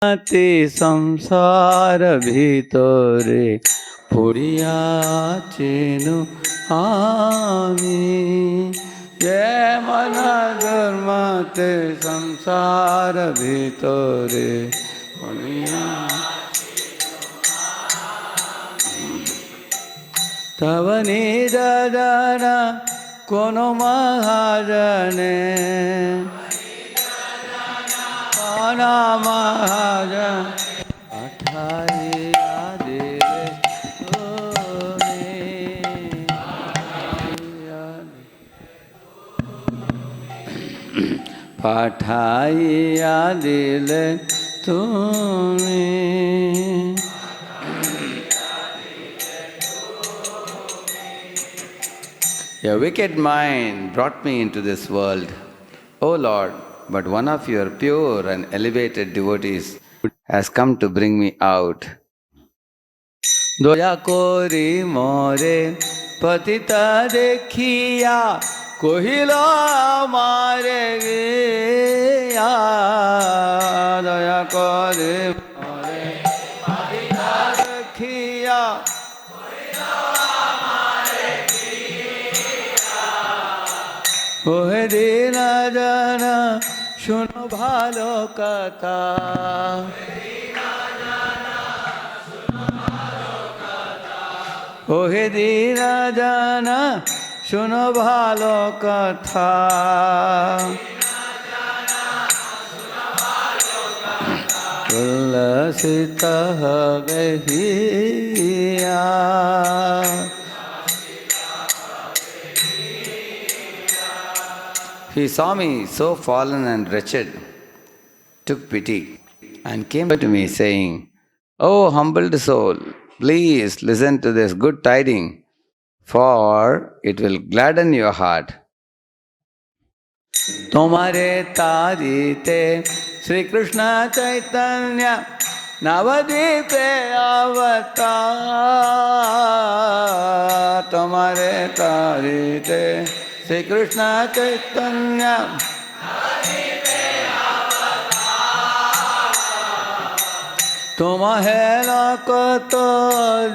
তে সংসার ভিতরে পড়িয়াছেন আমি। যে মন ধর্মতে সংসার ভিতরে পড়িয়া তব নিদান কোন মহাজনে কোন মহাজন পাঠাইয়া দিলে পাঠাইয়া দিলে তুমি। A wicked mind brought me into this world, O Lord, but one of your pure and elevated devotees has come to bring me out. Doya kori more patita dekhiya kohila mare gaya. Doya kori more patita dekhiya ওহে দীনা জানা শোনো ভালো কথা। ওহে দীনা জানা শোনো ভালো কথা। উল্লসিত হবে হিয়া। He saw me so fallen and wretched, took pity, and came to me saying, "O humbled soul, please listen to this good tiding, for it will gladden your heart." Tomare tarite Sri Krishna Chaitanya Navadipe avatar. Tomare tarite Sri Krishna Chaitanya तुम्हें को तो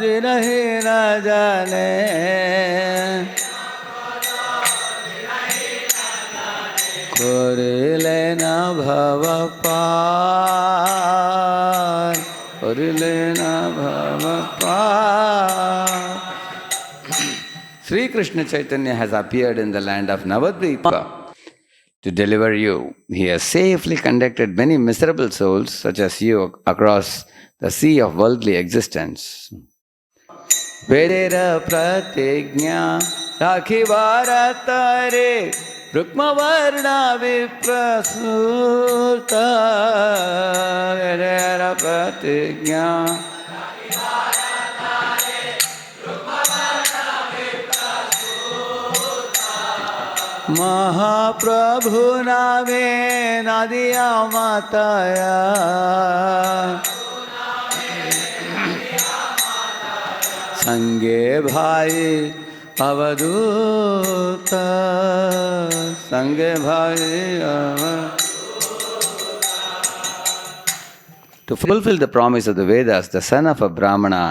दिन ही न जाने। करिले न भव पार, करिले न भव पार। Sri Krishna Chaitanya has appeared in the land of Navadvipa to deliver you. He has safely conducted many miserable souls such as you across the sea of worldly existence. Vedera pratignya rakhi bharatare rukma varna viprasuta. Vedera pratignya महाप्रभु नामे नदिया माताया। संगे भाई अवधूत, संगे भाई To fulfill the promise of the Vedas, the son of a Brahmana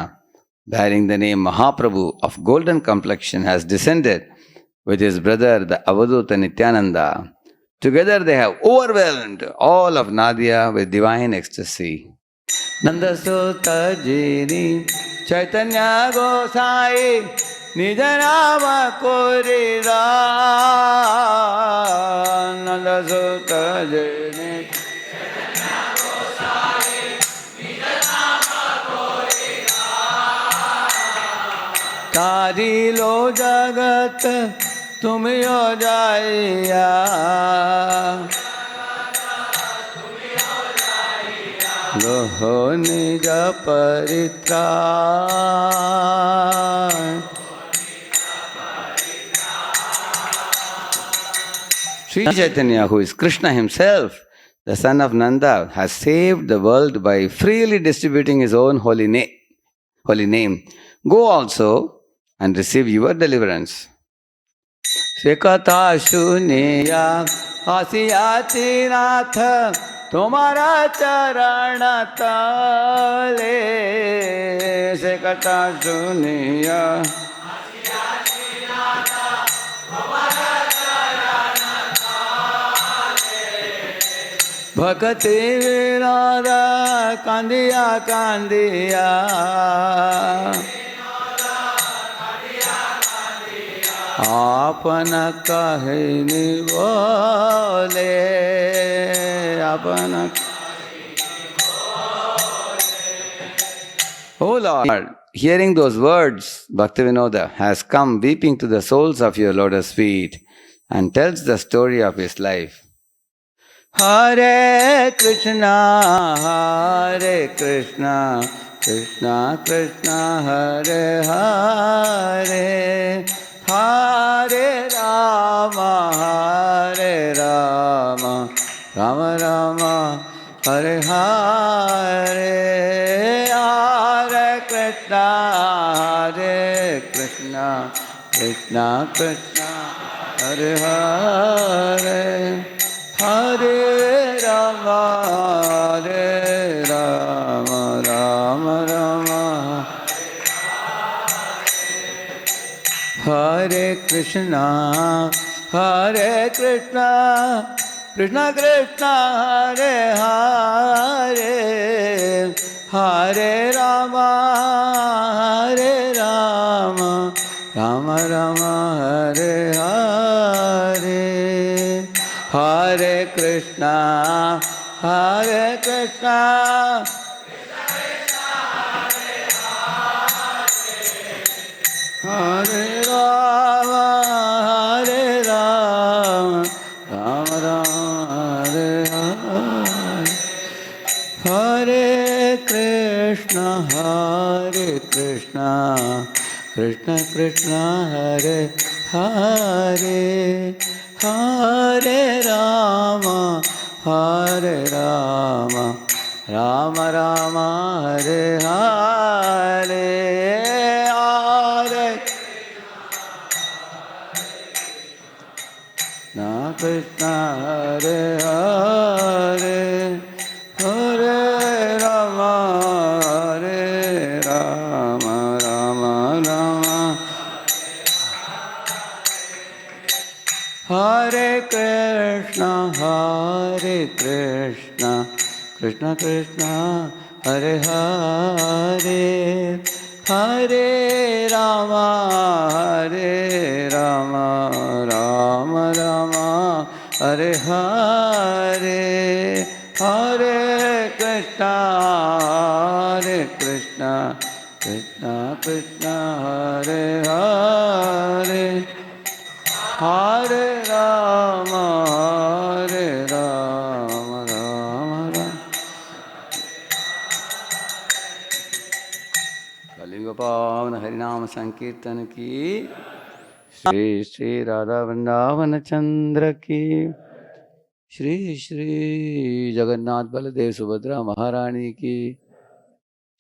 bearing the name Mahaprabhu of golden complexion has descended with his brother, the Avaduta Nityananda. Together they have overwhelmed all of Nadia with divine ecstasy. Nandasota Jini Chaitanya Gosai Nijanama Korira. Nandasota Jini तारिलो जगत तुमियो जाइया। लोहो निज परित्राण। Sri Chaitanya, who is Krishna himself, the son of Nanda, has saved the world by freely distributing his own holy name. Go also and receive your deliverance. Sekata shuniya asiyati nath तुम्हारा चरण तले से कथा सुनिया भक्ति विनोद कांदिया कांदिया आपन कहे नि बोले आपन Oh Lord, hearing those words, Bhaktivinoda has come weeping to the soles of your lotus feet and tells the story of his life. Hare Krishna, Hare Krishna, Krishna Krishna, Hare Hare, Hare Rama, Hare Rama, Rama Rama, Hare Hare, Hare Krishna, Hare Krishna, Krishna Krishna, Hare Hare, Hare Rama, Hare Rama, Rama Rama, Hare Krishna, Hare Krishna, Krishna Krishna, Hare Hare, Hare Rama, Hare Rama, Rama Rama, Hare Hare, Hare Krishna, Hare Krishna, Hare Rama, Hare Rama, Rama Rama, Hare Hare, Hare Krishna, Hare Krishna, Krishna Krishna, Hare Hare, Hare Rama, Hare Rama, Rama Rama, Hare Hare, Hare Krishna, Hare Hare, Hare Rama, Hare Rama, Rama Rama, Hare Krishna, Hare Krishna, Krishna Krishna, Hare Hare, Hare Rama, Hare Rama, Rama Rama, Hare Hare, Hare Krishna, Hare Krishna, Krishna Krishna, Hare Hare, Hare Rama, Hare Rama, Rama Rama. कलियुग पावन हरिनाम संकीर्तन की श्री श्री राधा वृंदावन चंद्र की श्री श्री जगन्नाथ बलदेव सुभद्रा महारानी की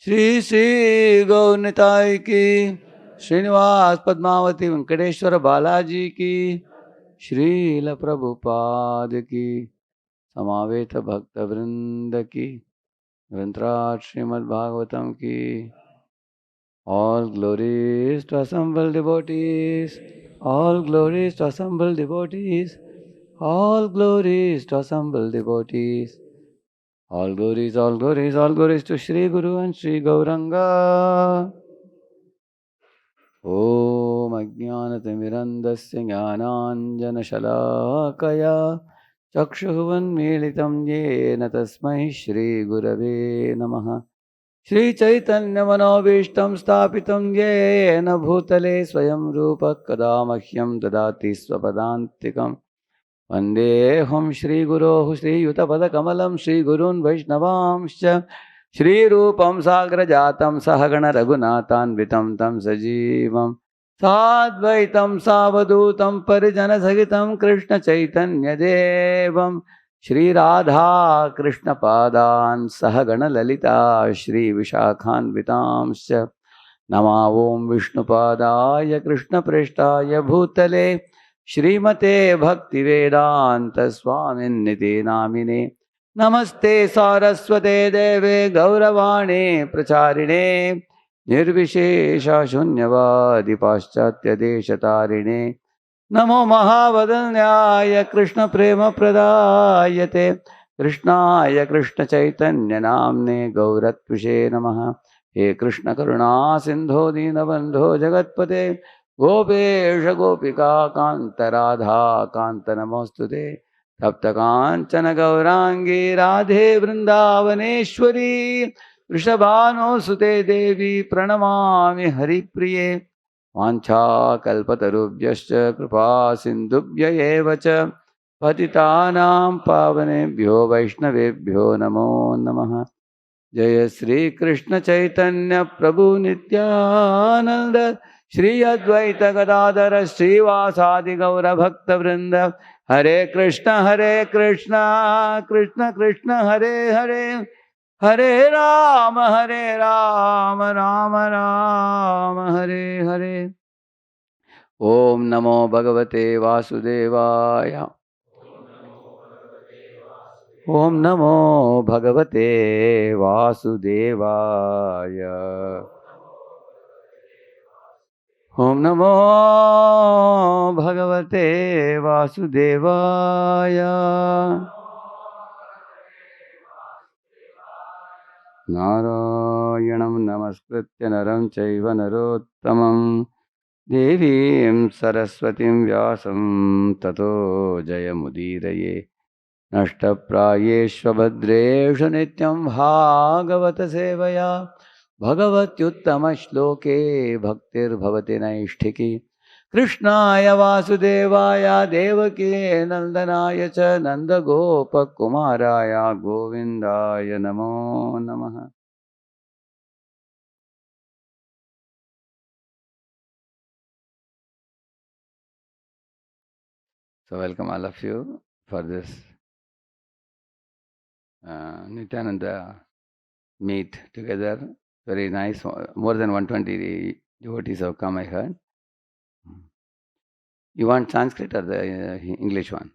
श्री श्री गौनिताय की श्रीनिवास पद्मावती वेंकटेश्वर बालाजी की श्रील प्रभुपाद की समावेत भक्त वृंद की ग्रंथराज श्रीमद् भागवतम की All glories to assembled devotees, all glories to assembled devotees, all glories to assembled devotees, all glories, all glories, all glories to Shri Guru and Shri Gauranga. Om Ajnanatimirandasya Jnananjanashalakaya Chakshuvanmilitam Yena Tasmai Shri Gurave Namaha. Shri Chaitanya मनोभीष्टं स्थापितं येन भूतले स्वयं रूप कदा मह्यं ददाति स्वपदान्तिकं वन्देऽहं श्रीगुरोः श्रीयुतपदकमलं श्रीगुरून् वैष्णवांश्च श्रीरूपं साग्रजातं सहगण रघुनाथान्वितं तं सजीवं साद्वैतं सावधूतं परिजनसहितं कृष्णचैतन्यदेवं श्री राधा कृष्ण पादान् सहगण ललिता श्री विशाखान्वितांश्च नमा ओं विष्णुपादाय कृष्णप्रेष्ठाय भूतले श्रीमते Bhaktivedanta स्वामिन्निति नामिने Namaste Saraswate Deve Gauravane Pracharine Nirvishesha Shunyavadi Paschatya Deshatarine Namo Mahavadanyaya Krishna Prema Pradayate Krishnaya Krishna Chaitanya Namne Gauratvishe Namaha He Krishna Karuna Sindho Dinabandho Jagatpate Gopesha Gopika Kanta Radha Kanta Namostute तप्त कांचन गौरांगी राधे वृंदावनेश्वरी वृषभानुसुते देवी प्रणमामि हरिप्रिये वाञ्छाकल्पतरुभ्यश्च कृपा सिन्धुभ्य एव च पतितानां पावनेभ्यो वैष्णवेभ्यो नमो नमः जय श्री कृष्ण चैतन्य प्रभु नित्यानंद श्री अद्वैत गदाधर श्रीवासादि गौर भक्त वृंद हरे कृष्ण कृष्ण कृष्ण हरे हरे हरे राम राम राम हरे हरे ओम नमो भगवते वासुदेवाय ओम नमो भगवते वासुदेवाय ओम नमो भगवते वासुदेवाय नारायणं नमस्कृत्य नरं चैव नरोत्तमं देवीं सरस्वतीं व्यासं ततो जयमुदीरये नष्टप्रायेष्वभद्रेषु नित्यं भागवत सेवया भगवत्युत्तमश्लोके भक्तिर्भवति नैष्ठिकी कृष्णाय वासुदेवाय देवकी नंदनाय च नन्दगोपकुमाराय गोविन्दाय नमो नमः. So welcome all of you for this Nityananda meet together. Very nice. More than 120 devotees have come, I heard. You want Sanskrit or the English one?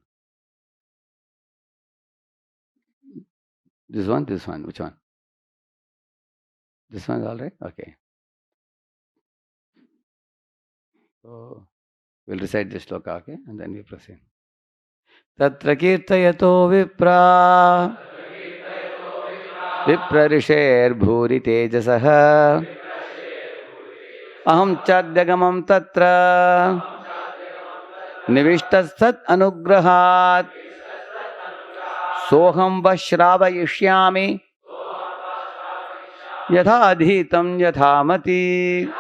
This one, which one? This one is all right? Okay. So we'll recite the shloka, okay? And then we proceed. Tatra kirtayato vipra viprarisher bhuri tejasaha aham chadyagamam tatra nivishtasat anugrahat soham vashravayishyami yatha adhitam yathamati.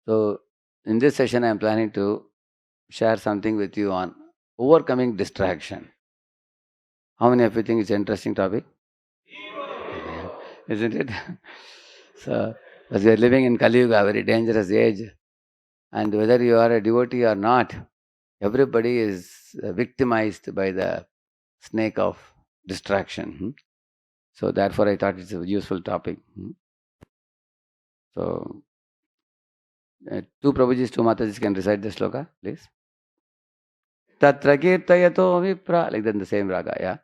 So in this session I am planning to share something with you on overcoming distraction. How many of you think it's an interesting topic? Isn't it? So, as we are living in Kali Yuga, a very dangerous age, and whether you are a devotee or not, everybody is victimized by the snake of distraction. So, therefore, I thought it's a useful topic. So, two Prabhujis, two Matajis can recite the sloka, please. Tatra kirtayato vipra, like that in the same raga, yeah?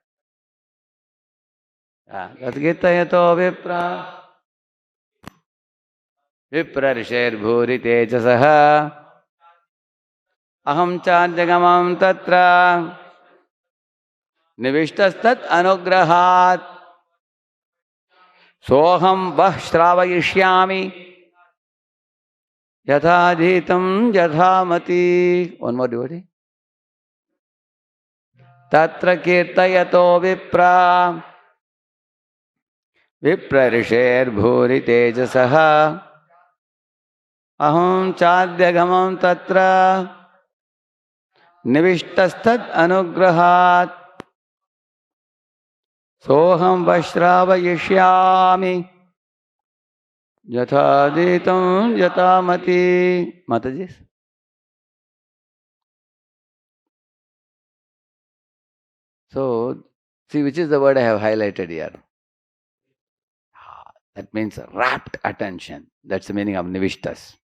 Tatra kirtayato vipra. विप्रऋषेर्भूरि तेजसः अहं चाद्यगमं तत्र निविष्टस्तत् अनुग्रहात् सोऽहं वः श्रावयिष्यामि यथाधीतं यथामति. One more devotee. तत्र कीर्तयतो विप्रऋषेर्भूरि तेजसः अहं चाद्यगमं तत्र निविष्टस्तत् अनुग्रहात् सोहम वश्रावयिष्यामि यथादीतं यथामति. Mataji. So, see which is the word I have highlighted here. That means rapt attention. That's the meaning of nivishtas.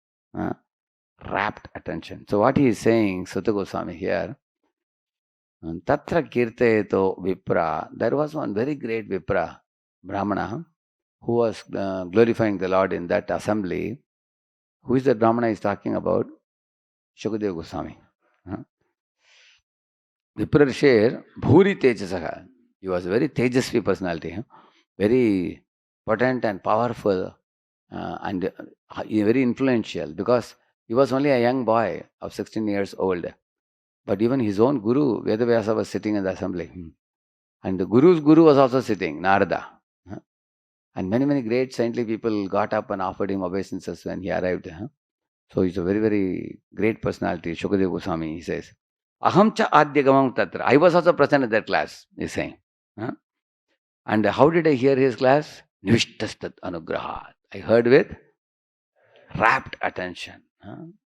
Rapt attention. So what he is saying, Sutta Goswami here, Tatra kirtayeto vipra. There was one very great vipra, Brahmana, who was glorifying the Lord in that assembly. Who is the Brahmana is talking about? Shukadeva Goswami. Viprarshir Bhuri Tejasaha. He was a very Tejasvi personality, very potent and powerful, and very influential, because he was only a young boy of 16 years old. But even his own guru, Vedavyasa, was sitting in the assembly. And the guru's guru was also sitting, Narada. And many, many great saintly people got up and offered him obeisances when he arrived. So he's a very, very great personality, Shukadeva Goswami, he says. Aham cha adyagamam tatra. I was also present at that class, he's saying. And how did I hear his class? Nivishtastat anugrahat. I heard with rapt attention,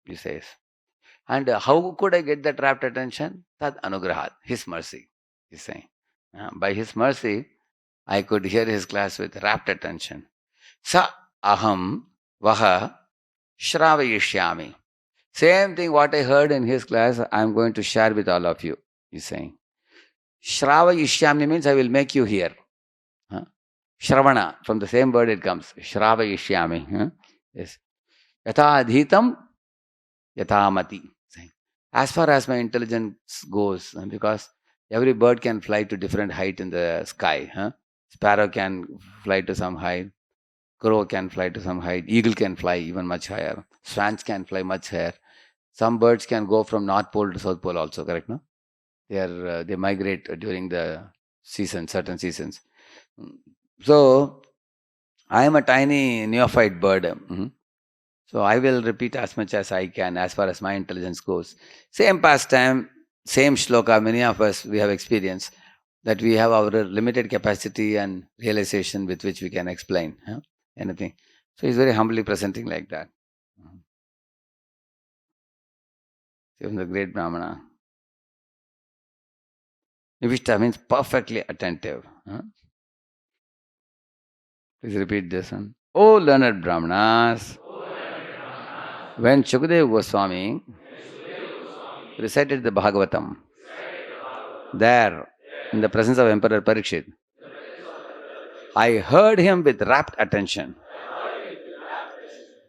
he says. And how could I get that rapt attention? Tad anugrahat, his mercy, he's saying. By his mercy, I could hear his class with rapt attention. Sa aham vaha shravayishyami. Same thing what I heard in his class, I am going to share with all of you, he's saying. Shravayishyami means I will make you hear. Shravana, from the same word it comes. Shravayishyami. Yes. Yatha adhitam, yatha mati. As far as my intelligence goes, because every bird can fly to different height in the sky. Sparrow can fly to some height. Crow can fly to some height. Eagle can fly even much higher. Swans can fly much higher. Some birds can go from North Pole to South Pole also, correct? No? They migrate during the season, certain seasons. So, I am a tiny neophyte bird. So, I will repeat as much as I can as far as my intelligence goes. Same pastime, same shloka, many of us we have experienced that we have our limited capacity and realization with which we can explain anything. So, he's very humbly presenting like that. Even the great Brahmana. Nivishta means perfectly attentive. Please repeat this one. O learned Brahmanas, when Shukadeva Goswami recited the Bhagavatam, there, in the presence of Emperor Parikshit, I heard him with rapt attention.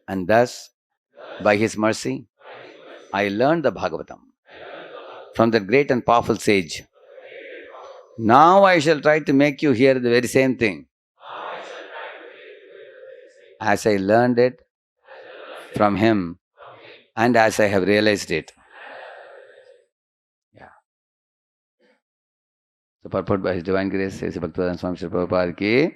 And thus, by his mercy, I learned the Bhagavatam from that great and powerful sage. Now I shall try to make you hear the very same thing as I learned it from him and as I have realized it. Yeah. So purport by His Divine Grace, says Bhaktivedanta Swami Srila Prabhupada ki,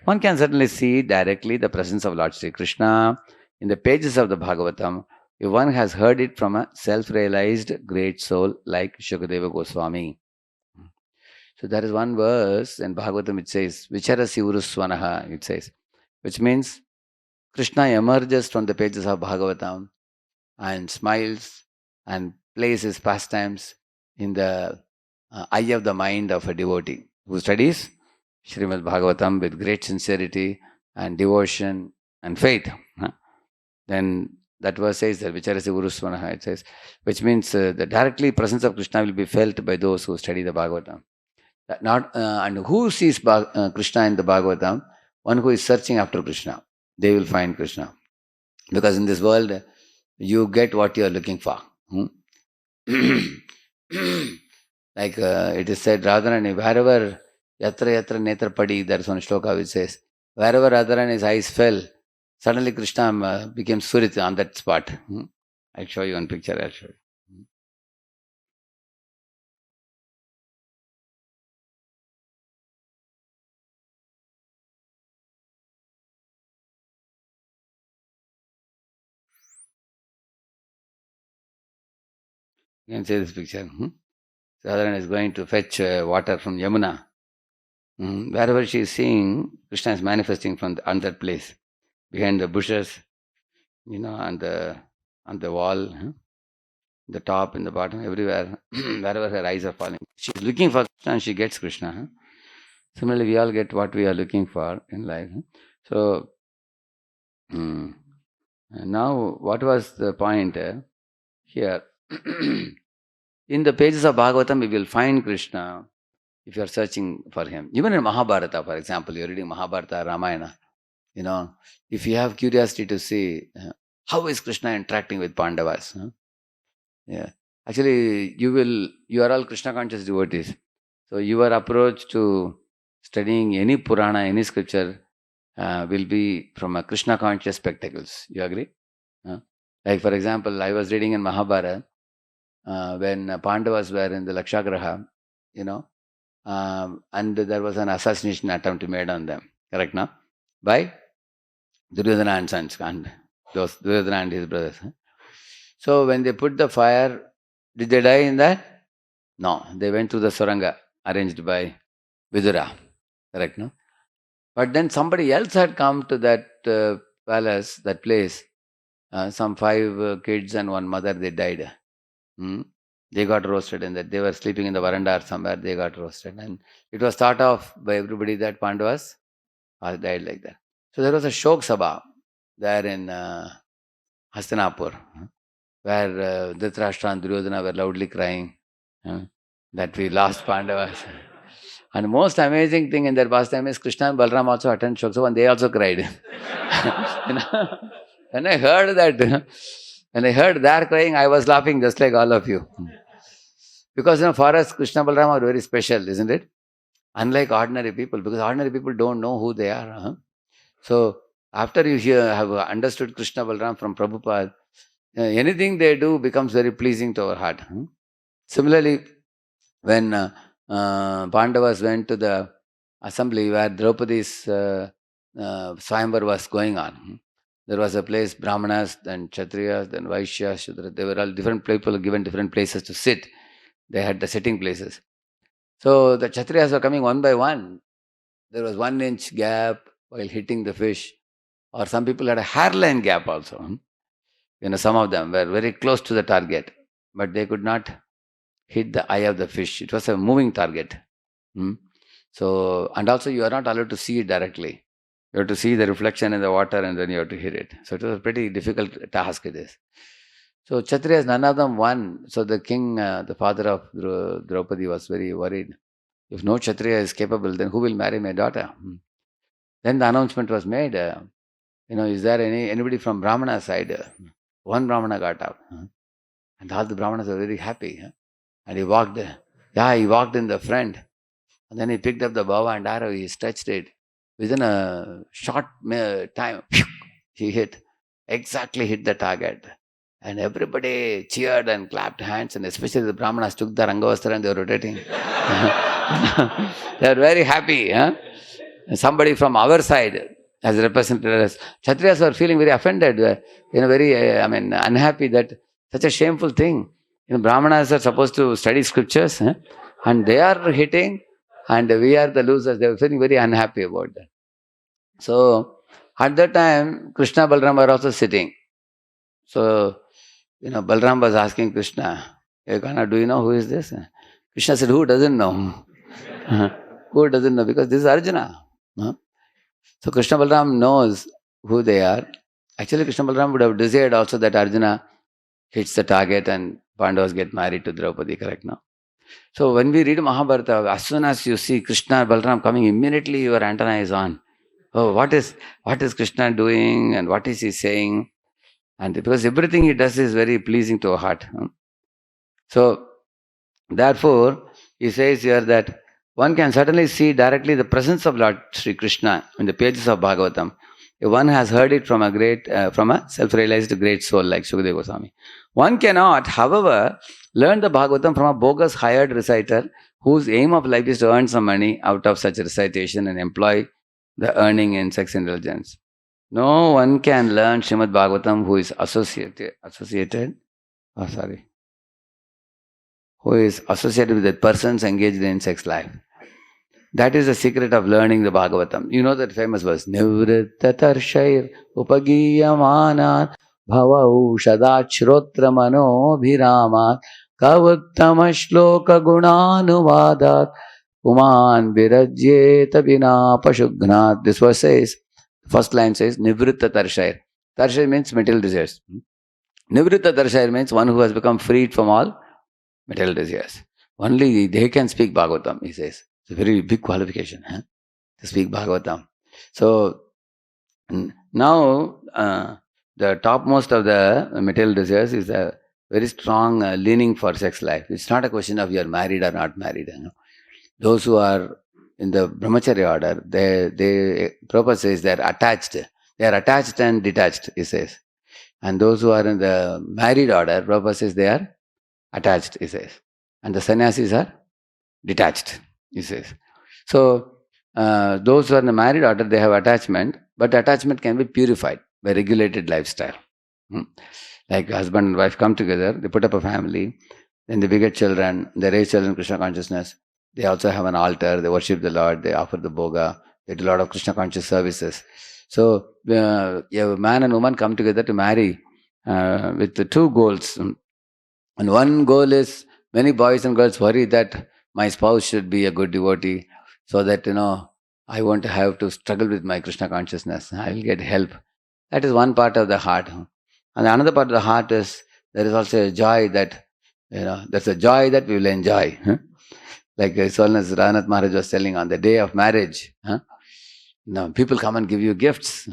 one can certainly see directly the presence of Lord Sri Krishna in the pages of the Bhagavatam if one has heard it from a self-realized great soul like Shukadeva Goswami. So there is one verse in Bhagavatam which says, Vicharasi Uruswanaha, it says, which means Krishna emerges from the pages of Bhagavatam and smiles and plays his pastimes in the eye of the mind of a devotee who studies Srimad Bhagavatam with great sincerity and devotion and faith. Then that verse says that Vicharasi Uruswanaha, it says, which means the directly presence of Krishna will be felt by those who study the Bhagavatam. And who sees Krishna in the Bhagavatam? One who is searching after Krishna. They will find Krishna. Because in this world, you get what you are looking for. Like it is said, Radharani, wherever yatra yatra netra padi, there is one shloka which says, wherever Radharani's eyes fell, suddenly Krishna became Surit on that spot. I'll show you one picture, I'll show you. You can see this picture. Radharani is going to fetch water from Yamuna. Wherever she is seeing, Krishna is manifesting on that place, behind the bushes, on the wall, the top, in the bottom, everywhere, wherever her eyes are falling. She is looking for Krishna and she gets Krishna. Similarly, we all get what we are looking for in life. So, now what was the point here? In the pages of Bhagavatam, we will find Krishna if you are searching for him. Even in Mahabharata, for example, you're reading Mahabharata, Ramayana, if you have curiosity to see how is Krishna interacting with Pandavas. Yeah. Actually, you are all Krishna conscious devotees. So your approach to studying any Purana, any scripture will be from a Krishna conscious spectacles. You agree? Like for example, I was reading in Mahabharata when Pandavas were in the Lakshagraha, and there was an assassination attempt made on them. Correct now? By Duryodhana and sons, and those Duryodhana and his brothers. So when they put the fire, did they die in that? No, they went to the Suranga arranged by Vidura. Correct, no? But then somebody else had come to that palace, that place. Some 5 kids and 1 mother, they died. They got roasted in that. They were sleeping in the veranda or somewhere, they got roasted. And it was thought of by everybody that Pandavas died like that. So there was a Shok Sabha there in Hastinapur, where Dhritarashtra and Duryodhana were loudly crying that we lost Pandavas. And the most amazing thing in their pastime is Krishna and Balram also attended Shok Sabha and they also cried. When I heard that, when I heard their crying, I was laughing just like all of you. Because for us, Krishna Balram are very special, isn't it? Unlike ordinary people, because ordinary people don't know who they are. So after you have understood Krishna Balram from Prabhupada, anything they do becomes very pleasing to our heart. Similarly, when Pandavas went to the assembly where Draupadi's Swayamvar was going on, there was a place, Brahmanas, then Kshatriyas, then Vaishyas, Shudras. They were all different people given different places to sit. They had the sitting places. So the Kshatriyas were coming one by one. There was 1 inch gap while hitting the fish. Or some people had a hairline gap also. Some of them were very close to the target, but they could not hit the eye of the fish. It was a moving target. So, and also you are not allowed to see it directly. You have to see the reflection in the water and then you have to hit it. So it was a pretty difficult task it is. So Kshatriyas, none of them won. So the king, the father of Draupadi, was very worried. If no Kshatriya is capable, then who will marry my daughter? Then the announcement was made, is there anybody from Brahmana side? One Brahmana got out. And all the Brahmanas were very happy. And he walked in the front. And then he picked up the bow and arrow, he stretched it. Within a short time, he hit the target. And everybody cheered and clapped hands, and especially the Brahmanas took the Rangavastra and they were rotating. They were very happy. Somebody from our side has represented us. Kshatriyas were feeling very offended, very unhappy that such a shameful thing. Brahmanas are supposed to study scriptures, and they are hitting, and we are the losers. They were feeling very unhappy about that. So at that time, Krishna Balram were also sitting. So, Balram was asking Krishna, "Hey, Kana, do you know who is this?" Krishna said, "Who doesn't know?" Who doesn't know? Because this is Arjuna. So Krishna Balram knows who they are. Actually, Krishna Balram would have desired also that Arjuna hits the target and Pandavas get married to Draupadi, correct now? So when we read Mahabharata, as soon as you see Krishna Balram coming, immediately your antenna is on. Oh, what is Krishna doing and what is he saying? And because everything he does is very pleasing to our heart. So, therefore, he says here that one can certainly see directly the presence of Lord Sri Krishna in the pages of Bhagavatam. If one has heard it from a self-realized great soul like Shukadeva Goswami. One cannot, however, learn the Bhagavatam from a bogus hired reciter whose aim of life is to earn some money out of such recitation and employ the earning in sex indulgence. No one can learn Srimad Bhagavatam who is associated with the persons engaged in sex life. That is the secret of learning the Bhagavatam. You know that famous verse, Nivritta Tarshair Upagiyamanat Bhava Ushadat Shrotra Mano Bhiramat Kavuttama Shloka Gunanuvadat Puman Virajyeta Vina Pashugnat. This verse says, first line says, Nivritta Tarshair. Tarshair means material desires. Nivritta Tarshair means one who has become freed from all material desires. Only they can speak Bhagavatam, he says. It's a very big qualification to speak Bhagavatam. So now the topmost of the material desires is a very strong leaning for sex life. It's not a question of you are married or not married. Those who are in the brahmacharya order, Prabhupada says they are attached. They are attached and detached, he says. And those who are in the married order, Prabhupada says they are attached, he says. And the sannyasis are detached, he says. So, those who are in the married order, they have attachment, but attachment can be purified by regulated lifestyle. Like husband and wife come together, they put up a family, then they beget children, they raise children in Krishna consciousness. They also have an altar, they worship the Lord, they offer the bhoga, they do a lot of Krishna conscious services. So, a man and woman come together to marry with the two goals. And one goal is, many boys and girls worry that my spouse should be a good devotee so that, I won't have to struggle with my Krishna consciousness. I will get help. That is one part of the heart. And another part of the heart is, there is also a joy that, there's a joy that we will enjoy. Like as soon as Ranath Maharaj was telling, on the day of marriage, people come and give you gifts,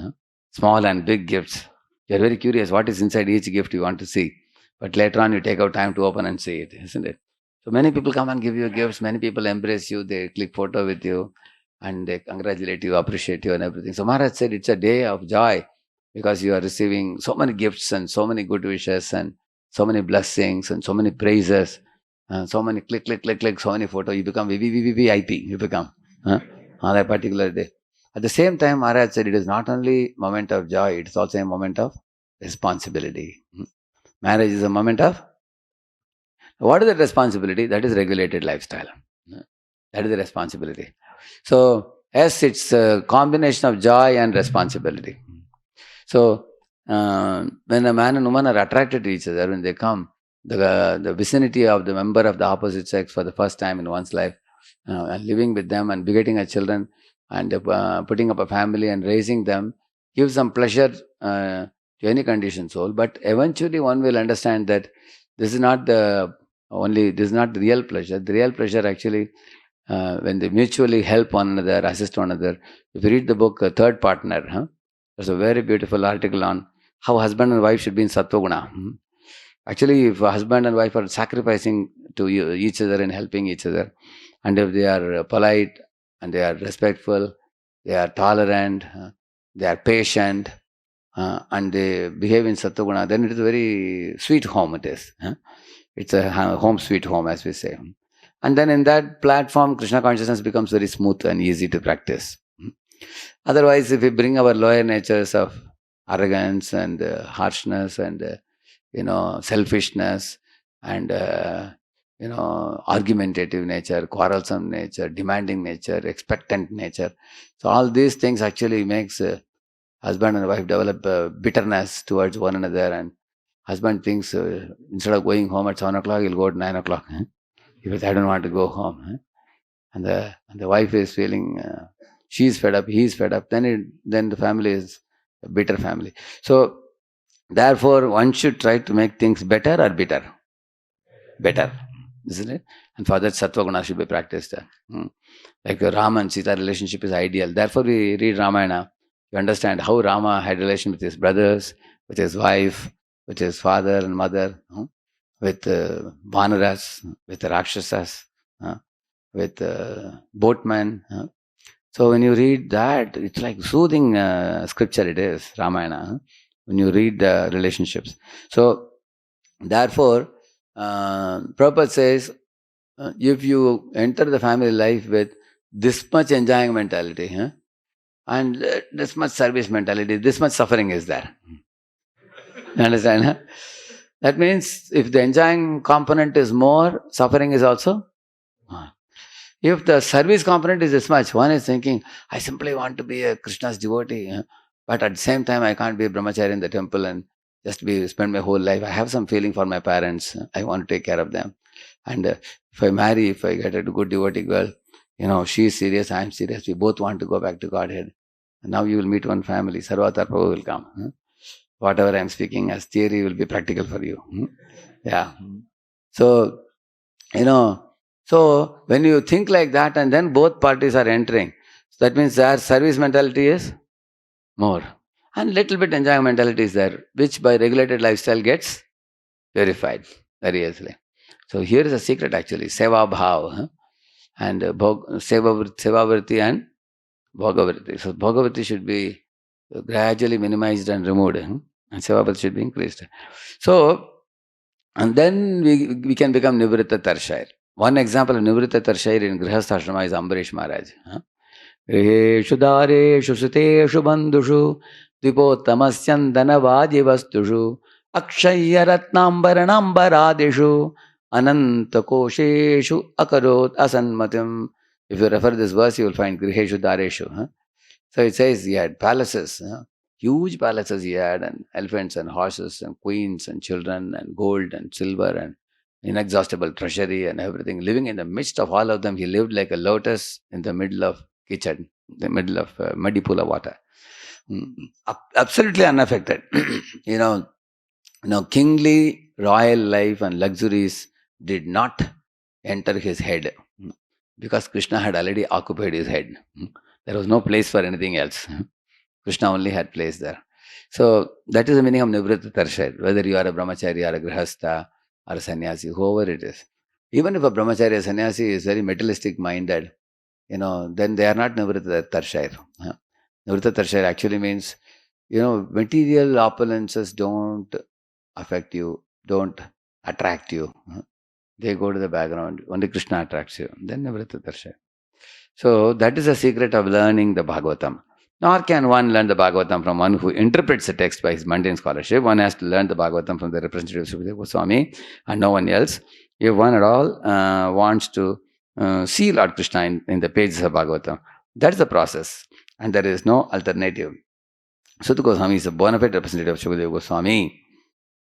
small and big gifts. You are very curious what is inside each gift you want to see. But later on, you take out time to open and see it, isn't it? So many people come and give you gifts. Many people embrace you. They click photo with you and they congratulate you, appreciate you and everything. So Maharaj said it's a day of joy because you are receiving so many gifts and so many good wishes and so many blessings and so many praises and so many click, so many photos. You become VIP. You become on that particular day. At the same time, Maharaj said it is not only moment of joy, it is also a moment of responsibility. Marriage is a moment of, what is the responsibility? That is regulated lifestyle. That is the responsibility. So, yes, it's a combination of joy and responsibility. So, when a man and woman are attracted to each other, when they come, the vicinity of the member of the opposite sex for the first time in one's life, and living with them and begetting a children and putting up a family and raising them gives some pleasure to any conditioned soul. But eventually one will understand that this is not the real pleasure. The real pleasure actually, when they mutually help one another, assist one another. If you read the book Third Partner, there's a very beautiful article on how husband and wife should be in Sattva Guna. Actually, if a husband and wife are sacrificing to each other and helping each other, and if they are polite and they are respectful, they are tolerant, they are patient, and they behave in Sattva Guna, then it is a very sweet home it is. It's a home sweet home, as we say. And then in that platform, Krishna consciousness becomes very smooth and easy to practice. Otherwise, if we bring our lower natures of arrogance and harshness and selfishness and argumentative nature, quarrelsome nature, demanding nature, expectant nature, so all these things actually makes husband and wife develop bitterness towards one another, and husband thinks instead of going home at 7 o'clock, he'll go at 9 o'clock. Because I don't want to go home. And the wife is feeling she's fed up, he's fed up. Then the family is a bitter family. So therefore, one should try to make things better or bitter. Better, isn't it? And for that, Sattva Guna should be practiced. Like Rama and Sita relationship is ideal. Therefore, we read Ramayana. You understand how Rama had relation with his brothers, with his wife, with his father and mother, with Vanaras, with Rakshasas, with boatmen. So when you read that, it's like soothing scripture it is, Ramayana, when you read the relationships. So therefore, Prabhupada says, if you enter the family life with this much enjoying mentality, and this much service mentality, this much suffering is there. You understand? That means if the enjoying component is more, suffering is also more. If the service component is this much, one is thinking, I simply want to be a Krishna's devotee, but at the same time, I can't be a brahmachari in the temple and just spend my whole life. I have some feeling for my parents. I want to take care of them. And if I marry, if I get a good devotee girl, she is serious, I am serious. We both want to go back to Godhead. And now you will meet one family. Sarvata Prabhu will come. Whatever I am speaking as theory will be practical for you. Yeah. So So when you think like that and then both parties are entering, so that means their service mentality is more. And little bit enjoying mentality is there, which by regulated lifestyle gets verified very easily. So here is a secret actually, seva bhav, and seva vritti and bhogavritti. So bhogavritti should be gradually minimized and removed, and seva vritti should be increased. So, and then we can become Nivritta Tarshayar. One example of Nivritta Tarshayar in Grihastha Ashrama is Ambarish Maharaj. गृहेषु दारेषु सुतेषु बन्धुषु द्विपोत्तमस्यन्दनवाजिवस्तुषु अक्षय्यरत्नाम्बरणाम्बरादिषु अनन्तकोशेषु अकरोत् असन्मतिम्. If you refer this verse, you will find Griheshu Dareshu. So it says he had palaces, huge palaces he had, and elephants and horses and queens and children and gold and silver and inexhaustible treasury and everything. Living in the midst of all of them, he lived like a lotus in the middle of kitchen, the middle of muddy pool of water. Absolutely unaffected. you know, kingly royal life and luxuries did not enter his head because Krishna had already occupied his head. There was no place for anything else. Krishna only had place there. So that is the meaning of Nivritta Tarshayar. Whether you are a brahmachari or a grihastha or a sannyasi, whoever it is. Even if a brahmachari or sannyasi is very materialistic minded, then they are not Nivritta Tarshayar. Nivritta Tarshayar actually means, material opulences don't affect you, don't attract you. They go to the background. Only Krishna attracts you. Then Nivritta Tarshayar. So that is the secret of learning the Bhagavatam. Nor can one learn the Bhagavatam from one who interprets the text by his mundane scholarship. One has to learn the Bhagavatam from the representative of Sukadeva Goswami and no one else. If one at all wants to see Lord Krishna in the pages of Bhagavatam, that is the process and there is no alternative. Sukadeva Goswami is a bona fide representative of Sukadeva Goswami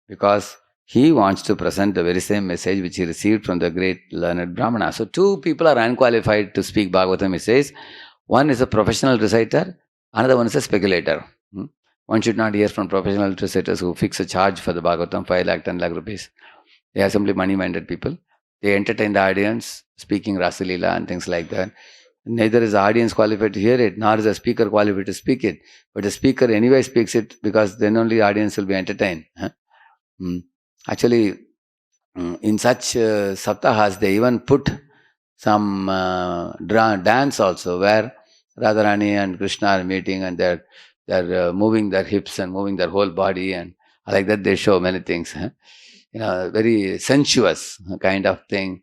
because he wants to present the very same message which he received from the great learned Brahmana. So two people are unqualified to speak Bhagavatam, he says. One is a professional reciter, another one is a speculator. One should not hear from professional reciters who fix a charge for the Bhagavatam, 5 lakh, 10 lakh rupees. They are simply money-minded people. They entertain the audience, speaking Rasalila and things like that. Neither is the audience qualified to hear it, nor is the speaker qualified to speak it. But the speaker anyway speaks it because then only the audience will be entertained. Actually, in such saptahas, they even put some dance also where Radharani and Krishna are meeting and they're moving their hips and moving their whole body and like that they show many things. Very sensuous kind of thing,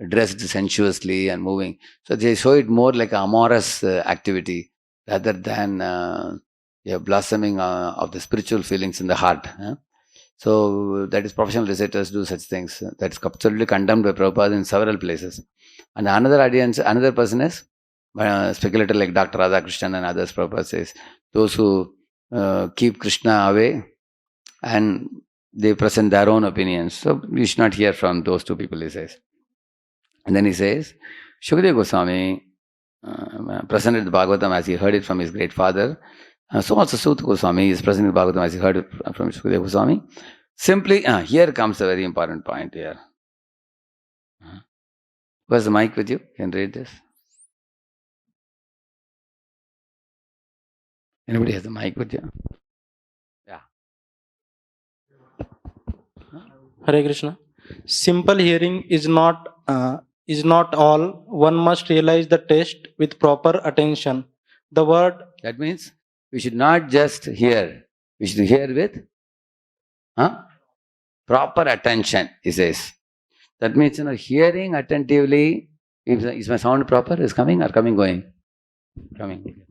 dressed sensuously and moving. So they show it more like an amorous activity rather than blossoming of the spiritual feelings in the heart. So that is professional reciters do such things. That is absolutely condemned by Prabhupada in several places. And another person is speculator like Dr. Radhakrishnan and others. Prabhupada says those who keep Krishna away and they present their own opinions. So we should not hear from those two people, he says. And then he says, Shukadeva Goswami presented the Bhagavatam as he heard it from his great father. So also Sut Goswami is presenting the Bhagavatam as he heard it from Shukadeva Goswami. Simply, here comes a very important point here. Where's the mic with you? Can you read this? Anybody has the mic with you? Yeah. Hare Krishna. Simple hearing is not all. One must realize the text with proper attention. The word. That means we should not just hear. We should hear with proper attention, he says. That means, hearing attentively. Is my sound proper? Is coming or going? Coming.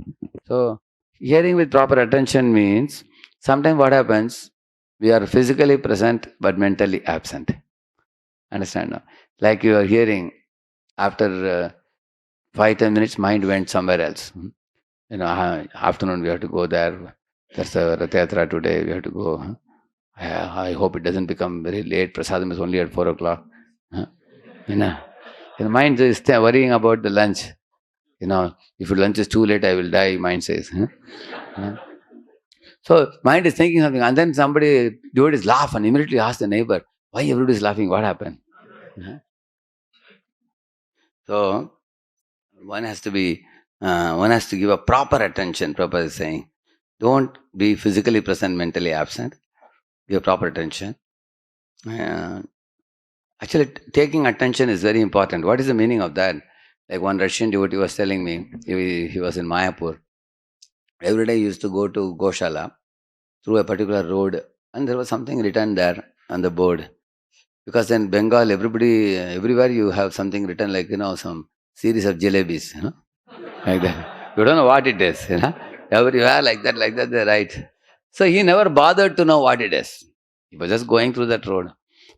So, hearing with proper attention means, sometimes what happens, we are physically present but mentally absent. Understand now? Like you are hearing, after 5-10 minutes, mind went somewhere else. Afternoon we have to go there. There's a Rath Yatra today, we have to go. I hope it doesn't become very late. Prasadam is only at 4 o'clock. The mind is worrying about the lunch. If your lunch is too late, I will die, mind says. So mind is thinking something, and then devotees laugh and immediately ask the neighbor, why everybody is laughing? What happened? So one has to give a proper attention. Prabhupada is saying, don't be physically present, mentally absent. Give proper attention. Actually, taking attention is very important. What is the meaning of that? Like one Russian devotee was telling me, he was in Mayapur. Every day he used to go to Goshala through a particular road, and there was something written there on the board. Because in Bengal, everywhere you have something written like, some series of jalebis, like that. You don't know what it is, Everywhere like that, they write. So he never bothered to know what it is. He was just going through that road.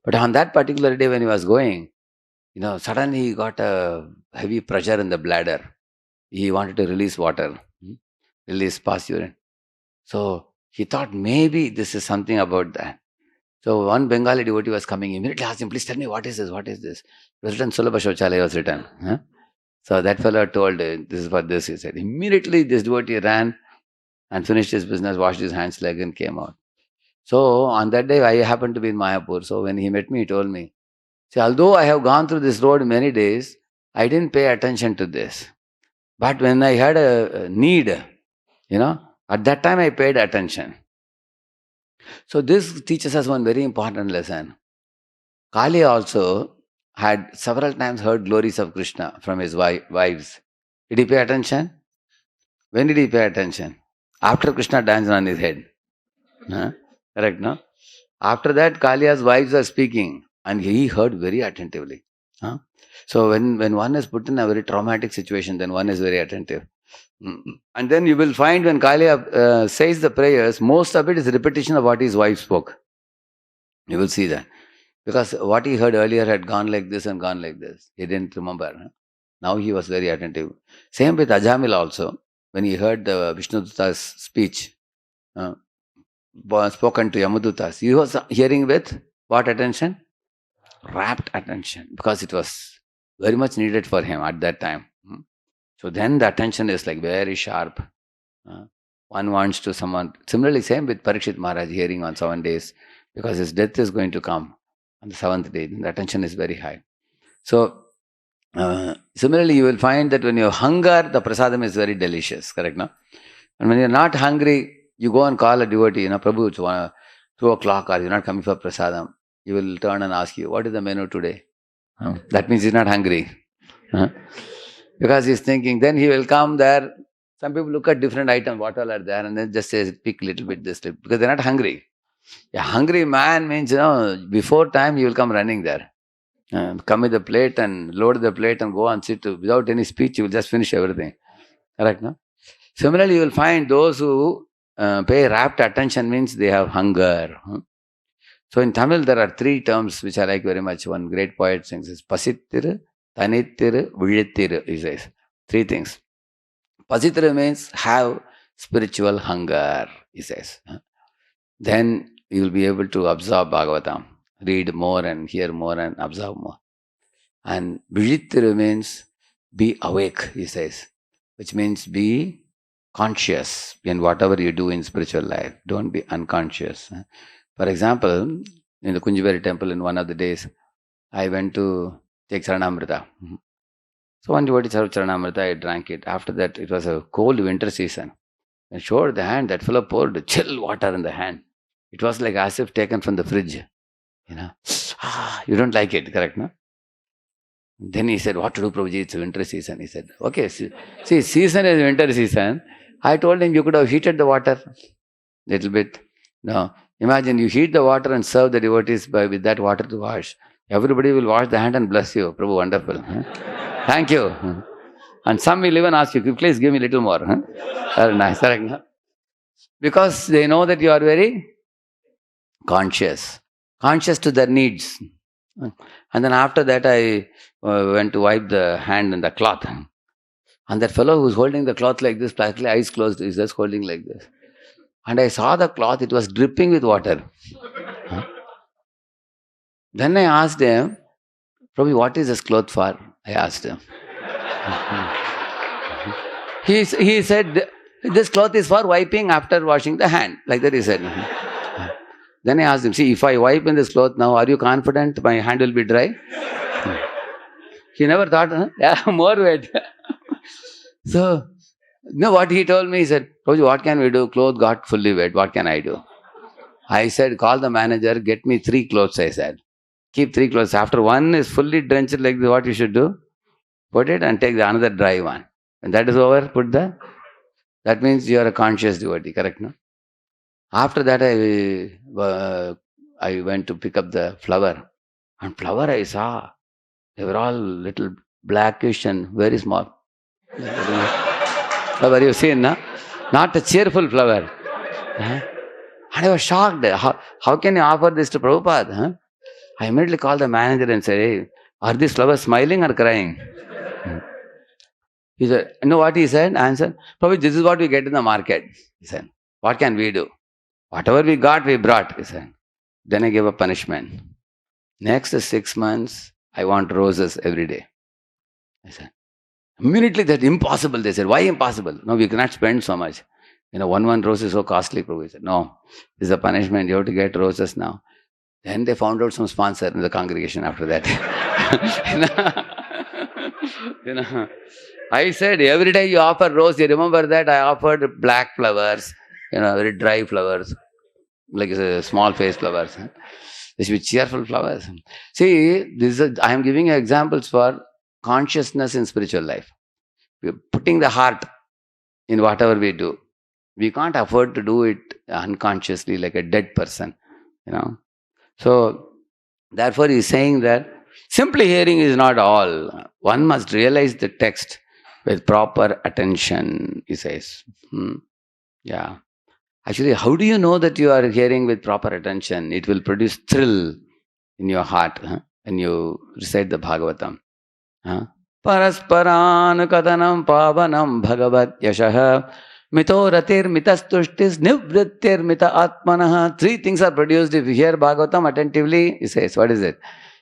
But on that particular day when he was going, suddenly he got a heavy pressure in the bladder. He wanted to release water, release past urine. So he thought maybe this is something about that. So one Bengali devotee was coming, immediately asked him, please tell me what is this? What is this? It was written, Sulabha Shauchalaya was written. So that fellow told, this is what this, he said. Immediately this devotee ran and finished his business, washed his hands, leg and came out. So on that day, I happened to be in Mayapur. So when he met me, he told me, see, although I have gone through this road many days, I didn't pay attention to this. But when I had a need, at that time I paid attention. So this teaches us one very important lesson. Kali also had several times heard glories of Krishna from his wives. Did he pay attention? When did he pay attention? After Krishna danced on his head. Correct, no? After that, Kalia's wives are speaking and he heard very attentively. So when one is put in a very traumatic situation, then one is very attentive. And then you will find when Kalia says the prayers, most of it is repetition of what his wife spoke. You will see that. Because what he heard earlier had gone like this and gone like this. He didn't remember. Now he was very attentive. Same with Ajamil also. When he heard the Vishnuduta's speech spoken to Yamadutas, he was hearing with what attention? Rapt attention. Because it was very much needed for him at that time. So then the attention is like very sharp. One wants to someone. Similarly, same with Parikshit Maharaj hearing on 7 days. Because his death is going to come on the 7th day. The attention is very high. So, similarly, you will find that when you have hunger, the prasadam is very delicious. Correct, no? And when you are not hungry, you go and call a devotee, Prabhu, it's 2 o'clock, or you're not coming for prasadam. He will turn and ask you, what is the menu today? That means he's not hungry. Because he's thinking, then he will come there. Some people look at different items, what all are there, and then just say, pick a little bit this, because they're not hungry. A hungry man means, before time he will come running there. Come with the plate and load the plate and go and sit. Without any speech, you will just finish everything. Correct, no? Similarly, you will find those who pay rapt attention means they have hunger. So in Tamil, there are 3 terms which I like very much. One great poet sings is Pasittiru, Tanittiru, Vizhittiru, he says. 3 things. Pasittiru means have spiritual hunger, he says. Then you will be able to absorb Bhagavatam, read more and hear more and absorb more. And Vijittiru means be awake, he says, which means be conscious in whatever you do in spiritual life. Don't be unconscious. For example, in the Kunjibari temple in one of the days, I went to take Charanamrita. So one devotee served Charanamrita, I drank it. After that, it was a cold winter season. I showed the hand, that fellow poured chill water in the hand. It was like as if taken from the fridge. You don't like it, correct, no? Then he said, what to do, Prabhuji? It's winter season. He said, okay, see, season is winter season. I told him you could have heated the water little bit. No, imagine you heat the water and serve the devotees with that water to wash. Everybody will wash the hand and bless you. Prabhu, wonderful. Thank you. And some will even ask you, please give me a little more. Very nice, correct, no? Because they know that you are very conscious to their needs. And then after that, I went to wipe the hand in the cloth. And that fellow who's holding the cloth like this, practically eyes closed, is just holding like this. And I saw the cloth, it was dripping with water. Then I asked him, Prabhu, what is this cloth for? I asked him. He said, this cloth is for wiping after washing the hand. Like that he said. Then I asked him, see, if I wipe in this cloth now, are you confident my hand will be dry? He never thought, yeah, more weight. So, what he told me, he said, Prabhuji, what can we do? Clothes got fully wet. What can I do? I said, call the manager, get me 3 clothes, I said. Keep 3 clothes. After one is fully drenched like this, what you should do? Put it and take the another dry one. When that is over, that means you are a conscious devotee, correct, no? After that, I went to pick up the flower. And flower I saw, they were all little blackish and very small. Flower you seen, no? Not a cheerful flower. Huh? And I was shocked. How can you offer this to Prabhupada? Huh? I immediately called the manager and said, hey, are these flowers smiling or crying? He said, you know what he said? Answer, Prabhupada, this is what we get in the market. He said, what can we do? Whatever we got, we brought. He said. Then I gave a punishment. Next 6 months, I want roses every day. I said, immediately that's impossible. They said, why impossible? No, we cannot spend so much. One rose is so costly. Prabhu said, no, this is a punishment. You have to get roses now. Then they found out some sponsor in the congregation after that. I said, every day you offer rose, you remember that I offered black flowers, very dry flowers, like small face flowers. They should be cheerful flowers. See, I am giving you examples for consciousness in spiritual life. We are putting the heart in whatever we do. We can't afford to do it unconsciously like a dead person, So, therefore, he is saying that simply hearing is not all. One must realize the text with proper attention, he says. Yeah. Actually, how do you know that you are hearing with proper attention? It will produce thrill in your heart when you recite the Bhagavatam. Parasparan kadanam pavanam bhagavat yashah mito ratir mitastushtis nivrittir mita atmanah. 3 things are produced if you hear Bhagavatam attentively. He says, what is it?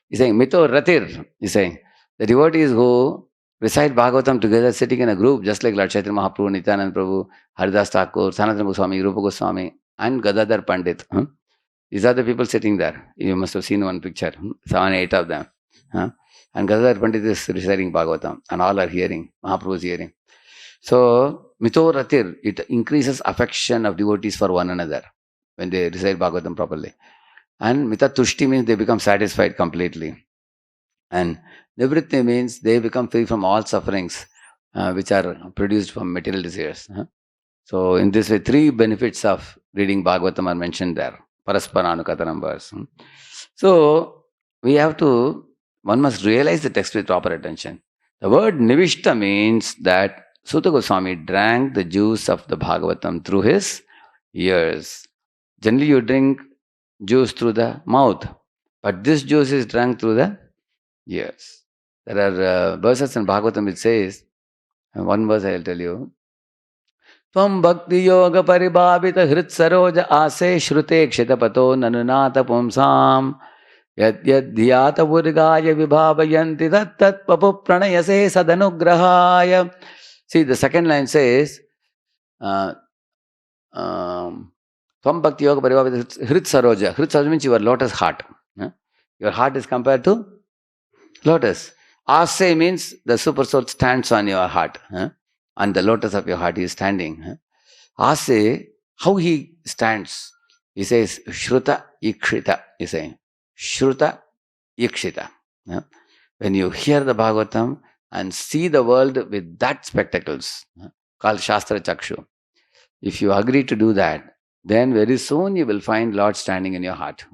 He's saying, mito ratir. He's saying, the devotees who recite Bhagavatam together, sitting in a group, just like Lord Chaitanya Mahaprabhu, Nityananda Prabhu, Haridas Thakur, Sanatana Goswami, Rupa Goswami, and Gadadhar Pandit. These are the people sitting there. You must have seen one picture, 7, 8 of them. And Gadadhar Pandit is reciting Bhagavatam, and all are hearing. Mahaprabhu is hearing. So, mito ratir, it increases affection of devotees for one another when they recite Bhagavatam properly. And mita tushti means they become satisfied completely. And nivritti means they become free from all sufferings which are produced from material desires. So, in this way, 3 benefits of reading Bhagavatam are mentioned there. Parasparanukataram verse. So, one must realize the text with proper attention. The word nivishta means that Suta Goswami drank the juice of the Bhagavatam through his ears. Generally, you drink juice through the mouth, but this juice is drunk through the ears. There are verses in Bhagavatam which says, one verse I will tell you, Tvam bhakti yoga paribhavita hrit saroja ase shrute kshitapato nanunata pumsam yad yad dhyata vurgaya vibhavayanti tat tat papu pranayase sadanugrahaya. See, the second line says, Tvam bhakti yoga paribhavita hrit saroja. Hrit saroja means your lotus heart. Your heart is compared to lotus. Ase means the super soul stands on your heart. On the lotus of your heart he is standing. Ase, how he stands? He says, Shruta Ikshita. He is saying, Shruta Ikshita. When you hear the Bhagavatam and see the world with that spectacles, called Shastra Chakshu, if you agree to do that, then very soon you will find Lord standing in your heart.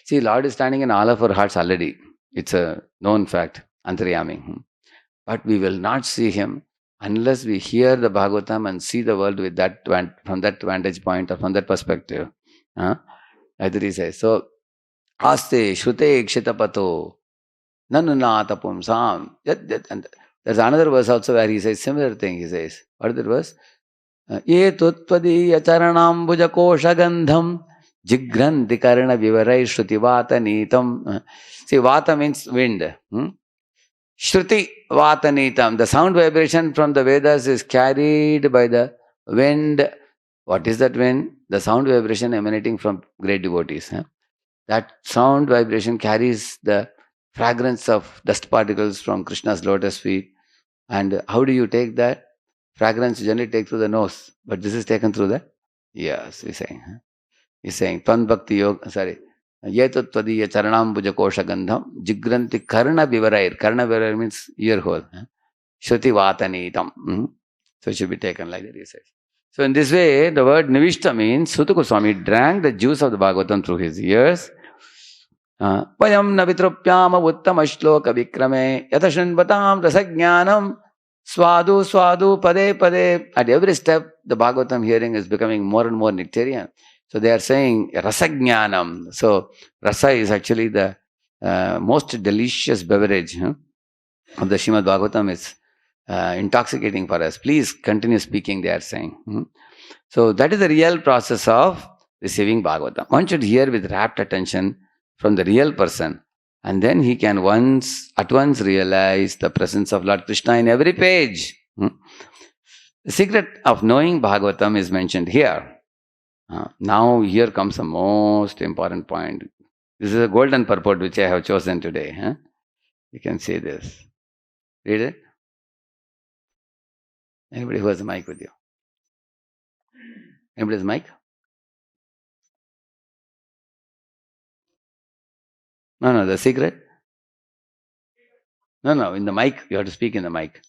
See, Lord is standing in all of our hearts already. It's a known fact, Antaryami. But we will not see him unless we hear the Bhagavatam and see the world with that from that vantage point or from that perspective. As he says. So, Aste Shrute Kshitapato Nanunata Pumsam. And there's another verse also where he says similar thing. He says, what is the verse? Ye tuttvadiya charanambuja kosha gandham jigranti karna vivarai shruti vata nitam. See, vata means wind. Shruti vata nitam. The sound vibration from the Vedas is carried by the wind. What is that wind? The sound vibration emanating from great devotees. That sound vibration carries the fragrance of dust particles from Krishna's lotus feet. And how do you take that? Fragrance you generally take through the nose, but this is taken through the ears, he's saying. He's saying, Tvan Bhakti Yoga, sorry. Yetat Tvadiya Charanambuja Kosha Gandham Jigranti Karna Bivarair. Karna Bivarair means ear hole. Shruti Vatanitam. So it should be taken like that, he says. So in this way, the word Nivishta means Suta Goswami drank the juice of the Bhagavatam through his ears. Vayam Navitropyama Uttama Shloka Vikrame Yatashanvatam Rasajnanam Swadu Swadu Pade Pade. At every step, the Bhagavatam hearing is becoming more and more nectarian. So they are saying Rasajnanam. So Rasa is actually the most delicious beverage of the Srimad Bhagavatam. Is intoxicating for us. Please continue speaking, they are saying. So that is the real process of receiving Bhagavatam. One should hear with rapt attention from the real person, and then he can at once realize the presence of Lord Krishna in every page. The secret of knowing Bhagavatam is mentioned here. Now here comes the most important point. This is a golden purport which I have chosen today. You can see this. Read it. Anybody who has a mic with you? Anybody has a mic? No, the secret? No, in the mic. You have to speak in the mic.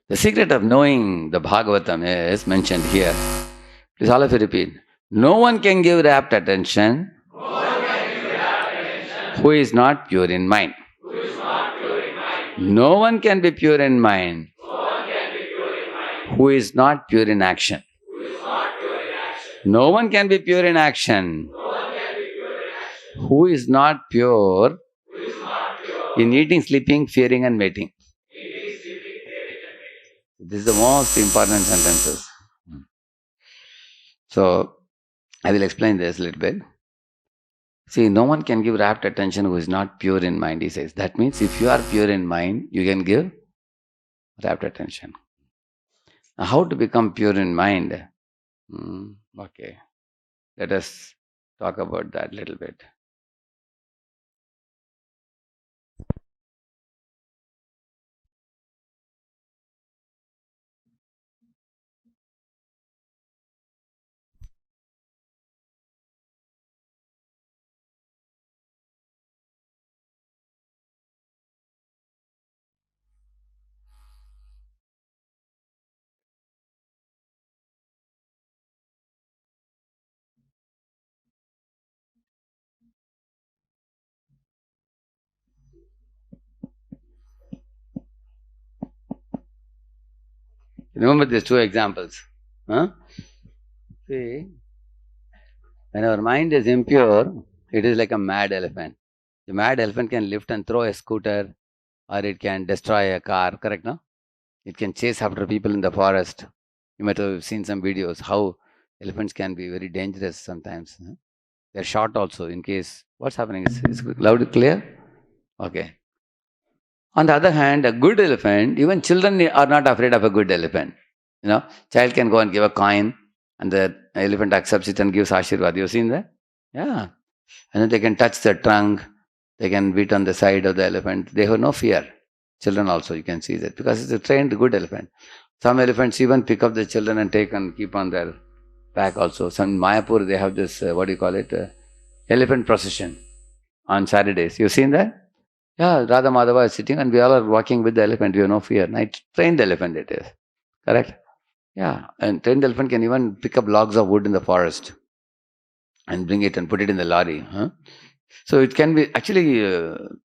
The secret of knowing the Bhagavatam is mentioned here. Please all of you repeat. No one can give rapt attention who is not pure in mind. No one can be pure in mind who is not pure in action. No one can be pure in action who is not pure in eating, sleeping, fearing and mating. This is the most important sentences. So, I will explain this a little bit. See, no one can give rapt attention who is not pure in mind, he says. That means if you are pure in mind, you can give rapt attention. Now, how to become pure in mind? Okay. Let us talk about that a little bit. Remember these two examples. See, when our mind is impure, it is like a mad elephant. The mad elephant can lift and throw a scooter, or it can destroy a car, correct, no? It can chase after people in the forest. You might have seen some videos how elephants can be very dangerous sometimes. They're short also in case. What's happening? Is loud and clear? Okay. On the other hand, a good elephant, even children are not afraid of a good elephant. Child can go and give a coin and the elephant accepts it and gives Ashirwad. You've seen that? Yeah. And then they can touch the trunk, they can beat on the side of the elephant. They have no fear. Children also, you can see that, because it's a trained good elephant. Some elephants even pick up the children and take and keep on their back also. Some in Mayapur, they have this, elephant procession on Saturdays. You've seen that? Yeah, Radha Madhava is sitting and we all are walking with the elephant. We have no fear. Trained elephant it is. Correct? Yeah, and trained elephant can even pick up logs of wood in the forest and bring it and put it in the lorry. So it can be, actually,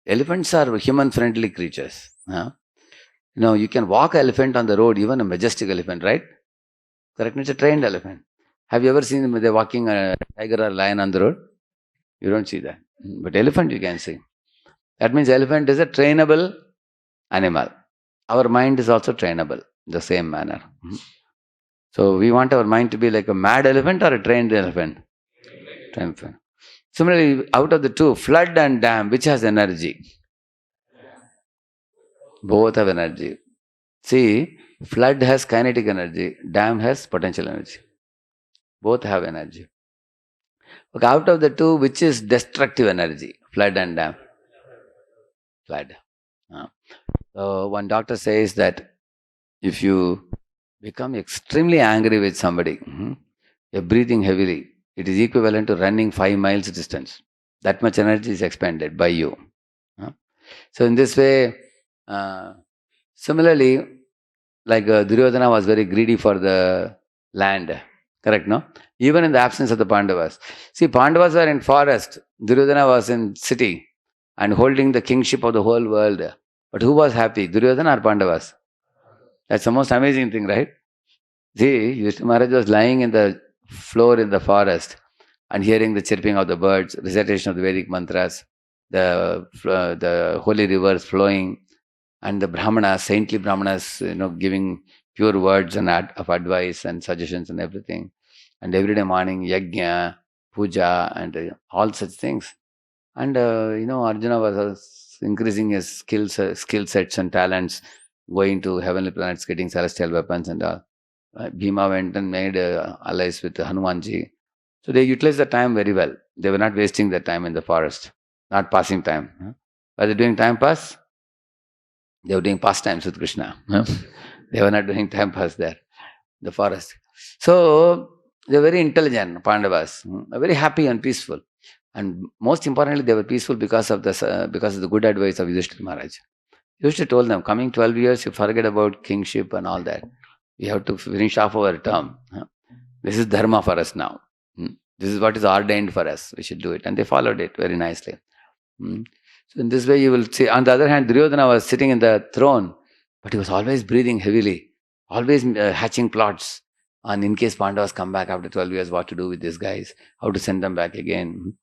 elephants are human-friendly creatures. You can walk an elephant on the road, even a majestic elephant, right? Correct? It's a trained elephant. Have you ever seen them, they're walking a tiger or lion on the road? You don't see that. But elephant you can see. That means elephant is a trainable animal. Our mind is also trainable in the same manner. So we want our mind to be like a mad elephant or a trained elephant? Trained elephant. Similarly, out of the two, flood and dam, which has energy? Both have energy. See, Flood has kinetic energy, dam has potential energy. Both have energy. Okay, out of the two, which is destructive energy? Flood and dam? Flood. So one doctor says that if you become extremely angry with somebody, you're breathing heavily, it is equivalent to running 5 miles distance. That much energy is expended by you. So in this way, similarly, like Duryodhana was very greedy for the land, correct, no? Even in the absence of the Pandavas. See, Pandavas were in forest, Duryodhana was in city and holding the kingship of the whole world. But who was happy, Duryodhana or Pandavas? That's the most amazing thing, right? See, Yudhishthira Maharaj was lying in the floor in the forest and hearing the chirping of the birds, recitation of the Vedic mantras, the holy rivers flowing, and the Brahmanas, saintly Brahmanas, giving pure words and of advice and suggestions and everything. And every day morning, yajna, puja, and all such things. And Arjuna was increasing his skill sets and talents, going to heavenly planets, getting celestial weapons and all. Bhima went and made allies with Hanumanji. So they utilized the time very well. They were not wasting their time in the forest, not passing time. Were they doing time pass? They were doing pastimes with Krishna. They were not doing time pass there, the forest. So they were very intelligent, Pandavas, very happy and peaceful. And most importantly, they were peaceful because of the good advice of Yudhishthira Maharaj. Yudhishthira told them, coming 12 years, you forget about kingship and all that. We have to finish off our term. This is dharma for us now. This is what is ordained for us. We should do it. And they followed it very nicely. So in this way, you will see. On the other hand, Duryodhana was sitting in the throne, but he was always breathing heavily, always hatching plots. And in case Pandavas come back after 12 years, what to do with these guys? How to send them back again?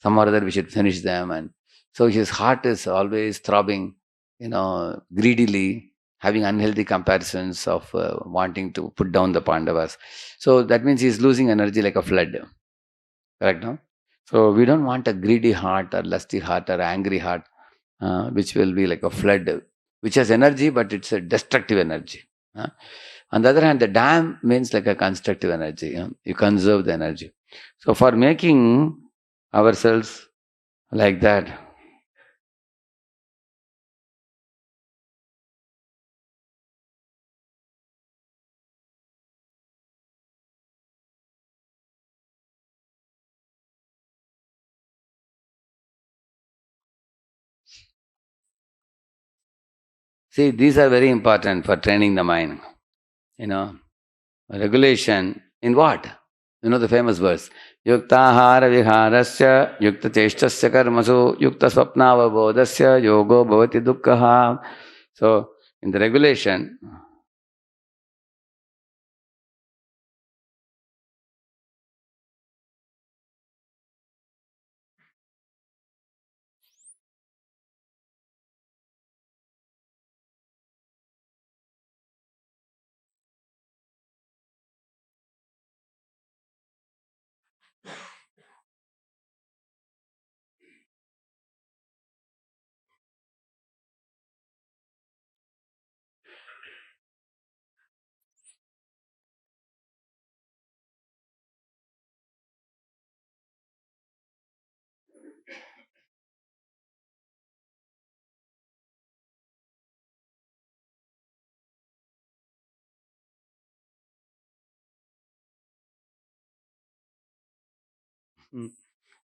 Some or other we should finish them. And so his heart is always throbbing, greedily, having unhealthy comparisons of wanting to put down the Pandavas. So that means he is losing energy like a flood. Correct, no? So we don't want a greedy heart or lusty heart or angry heart, which will be like a flood, which has energy, but it's a destructive energy. On the other hand, the dam means like a constructive energy. You conserve the energy. So for making ourselves like that, see, these are very important for training the mind. Regulation in what? The famous verse. Yuktahara viharasya yukta cheshtasya karmasu yukta swapnavabodhasya yogo bhavati dukkha. So, in the regulation,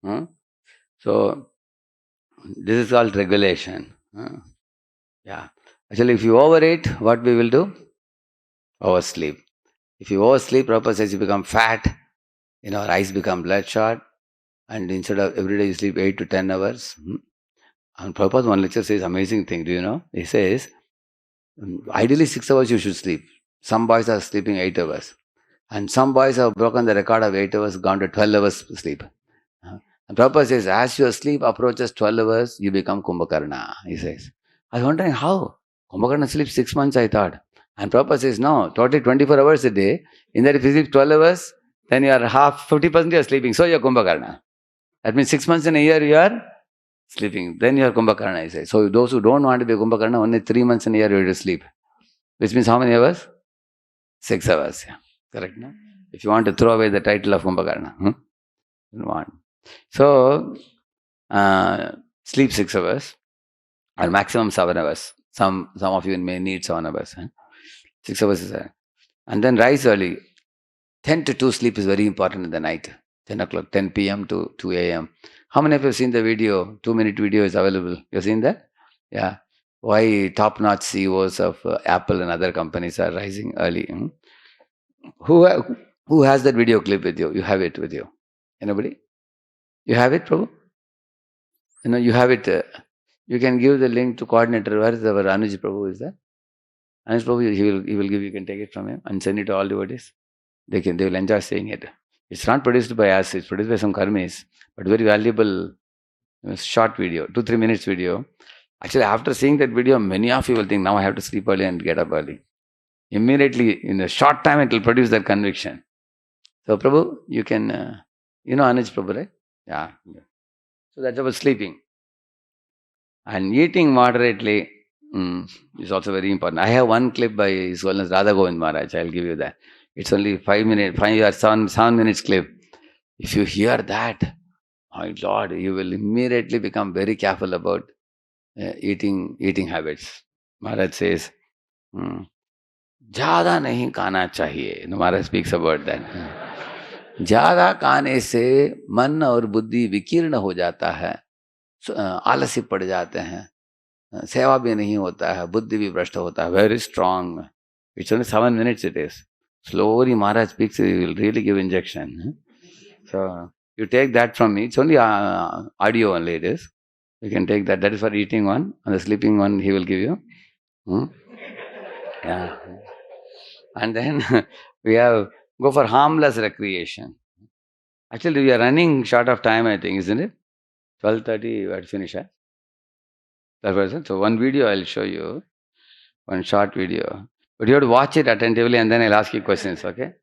huh? So this is called regulation. Yeah. Actually, if you overeat, what we will do? Oversleep. If you oversleep, Prabhupada says you become fat, eyes become bloodshot, and instead of every day you sleep 8 to 10 hours. And Prabhupada, one lecture says amazing thing, do you know? He says, ideally 6 hours you should sleep. Some boys are sleeping 8 hours. And some boys have broken the record of 8 hours, gone to 12 hours sleep. And Prabhupada says, as your sleep approaches 12 hours, you become Kumbhakarna, he says. I was wondering how? Kumbhakarna sleeps 6 months, I thought. And Prabhupada says, no, totally 24 hours a day. In that if you sleep 12 hours, then you are 50% you are sleeping. So you are Kumbhakarna. That means 6 months in a year you are sleeping. Then you are Kumbhakarna, he says. So those who don't want to be Kumbhakarna, only 3 months in a year you have to sleep. which means how many hours? 6 hours. Yeah. Correct, no? If you want to throw away the title of Kumbhakarna. Don't want. So, sleep 6 hours or maximum 7 hours. Some of you may need 7 hours. 6 hours is and then rise early. 10 to 2 sleep is very important in the night. 10 o'clock, 10 p.m. to 2 a.m. How many of you have seen the video? 2-minute video is available. You've seen that? Yeah. Why top-notch CEOs of Apple and other companies are rising early. Who has that video clip with you? You have it with you. Anybody? You have it, Prabhu? You have it. You can give the link to coordinator. Where is our Anuj Prabhu? Is that? Anuj Prabhu, he will give. You can take it from him and send it to all devotees. They will enjoy seeing it. It's not produced by us. It's produced by some karmis, but very valuable, short video, 2-3 minutes video. Actually, after seeing that video, many of you will think, now I have to sleep early and get up early. Immediately, in a short time, it will produce that conviction. So, Prabhu, you can, Anuj Prabhu, right? Yeah. So that's about sleeping. And eating moderately is also very important. I have one clip by His Holiness Radha Govind Maharaj. I'll give you that. It's only 5 or 7 minutes clip. If you hear that, my Lord, you will immediately become very careful about eating habits. Maharaj says, ज़्यादा नहीं खाना चाहिए. Maharaj speaks about that. ज़्यादा खाने से मन और बुद्धि विकीर्ण हो जाता है, आलसी पड़ जाते हैं, सेवा भी नहीं होता है, बुद्धि भी भ्रष्ट होता है. Very strong. It's only 7 minutes it is. Slowly Maharaj speaks, he will really give injection. So you take that from me. It's only audio only it is. You can take that. That is for eating one. And the sleeping one he will give you. Yeah. And then we go for harmless recreation. Actually, we are running short of time, I think, isn't it? 12:30 we have to finish. 12%. So one video I'll show you. One short video. But you have to watch it attentively and then I'll ask you questions, okay?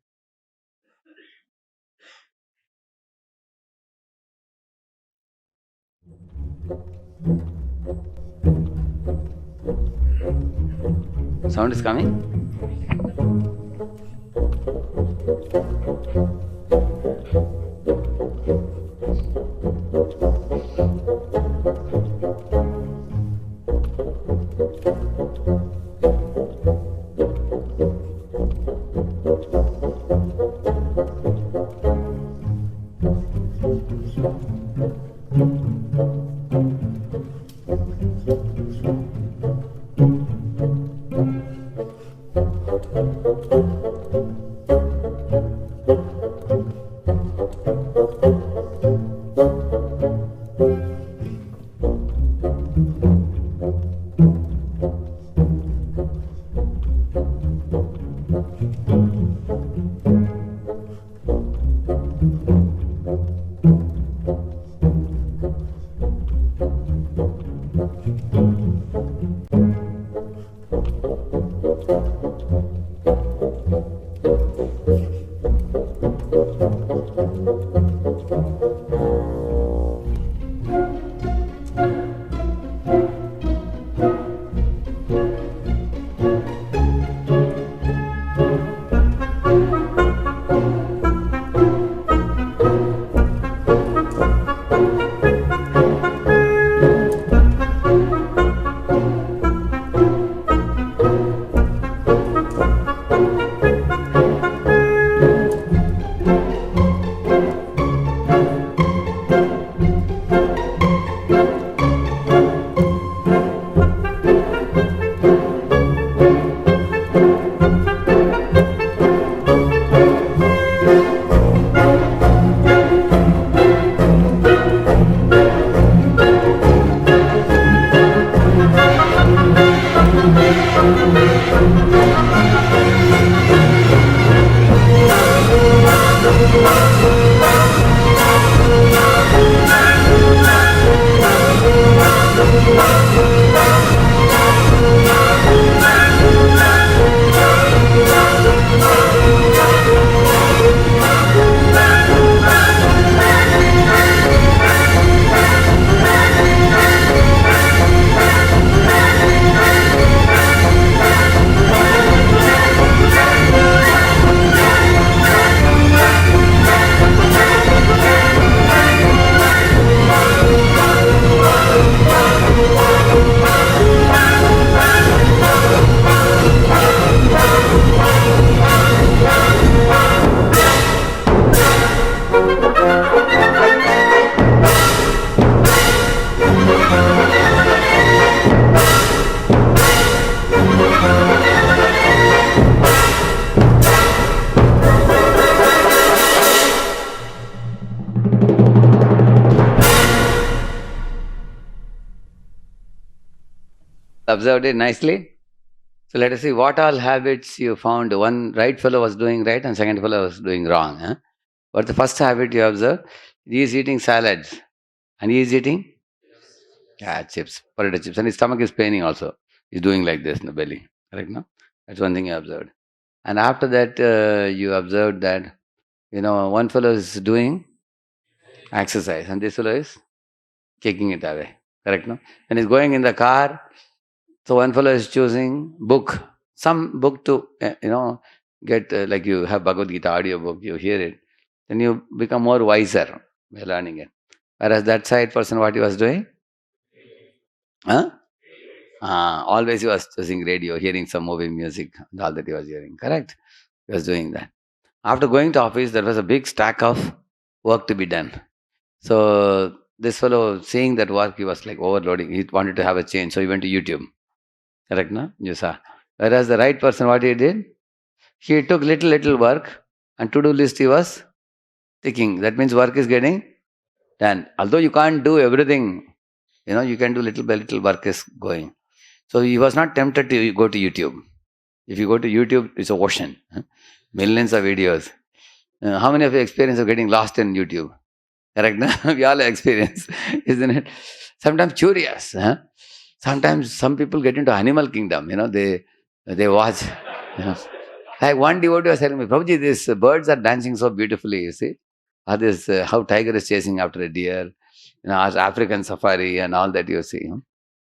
Sound is coming? Observed it nicely. So let us see what all habits you found. One right fellow was doing right and second fellow was doing wrong. Huh? What the first habit you observe? He is eating salads and he is eating chips, potato chips, and his stomach is paining also. He's doing like this in the belly. Correct? No? That's one thing you observed. And after that, you observed that one fellow is doing exercise and this fellow is kicking it away. Correct? No? And he's going in the car. So one fellow is choosing book, some book to get like you have Bhagavad Gita audio book, you hear it, then you become more wiser by learning it. Whereas that side person, what he was doing, huh? Always he was choosing radio, hearing some movie music, and all that he was hearing. Correct? He was doing that. After going to office, there was a big stack of work to be done. So this fellow, seeing that work, he was like overloading. He wanted to have a change, so he went to YouTube. Correct, no? You saw. Whereas the right person, what he did? He took little work and to-do list he was ticking. That means work is getting done. Although you can't do everything, you can do little by little, work is going. So he was not tempted to go to YouTube. If you go to YouTube, it's an ocean. Millions of videos. How many of you experience of getting lost in YouTube? Correct? No? We all experience, isn't it? Sometimes curious. Sometimes some people get into animal kingdom. They watch. Like one devotee was telling me, Prabhuji, these birds are dancing so beautifully, you see. Or this, how tiger is chasing after a deer, as African safari and all that you see.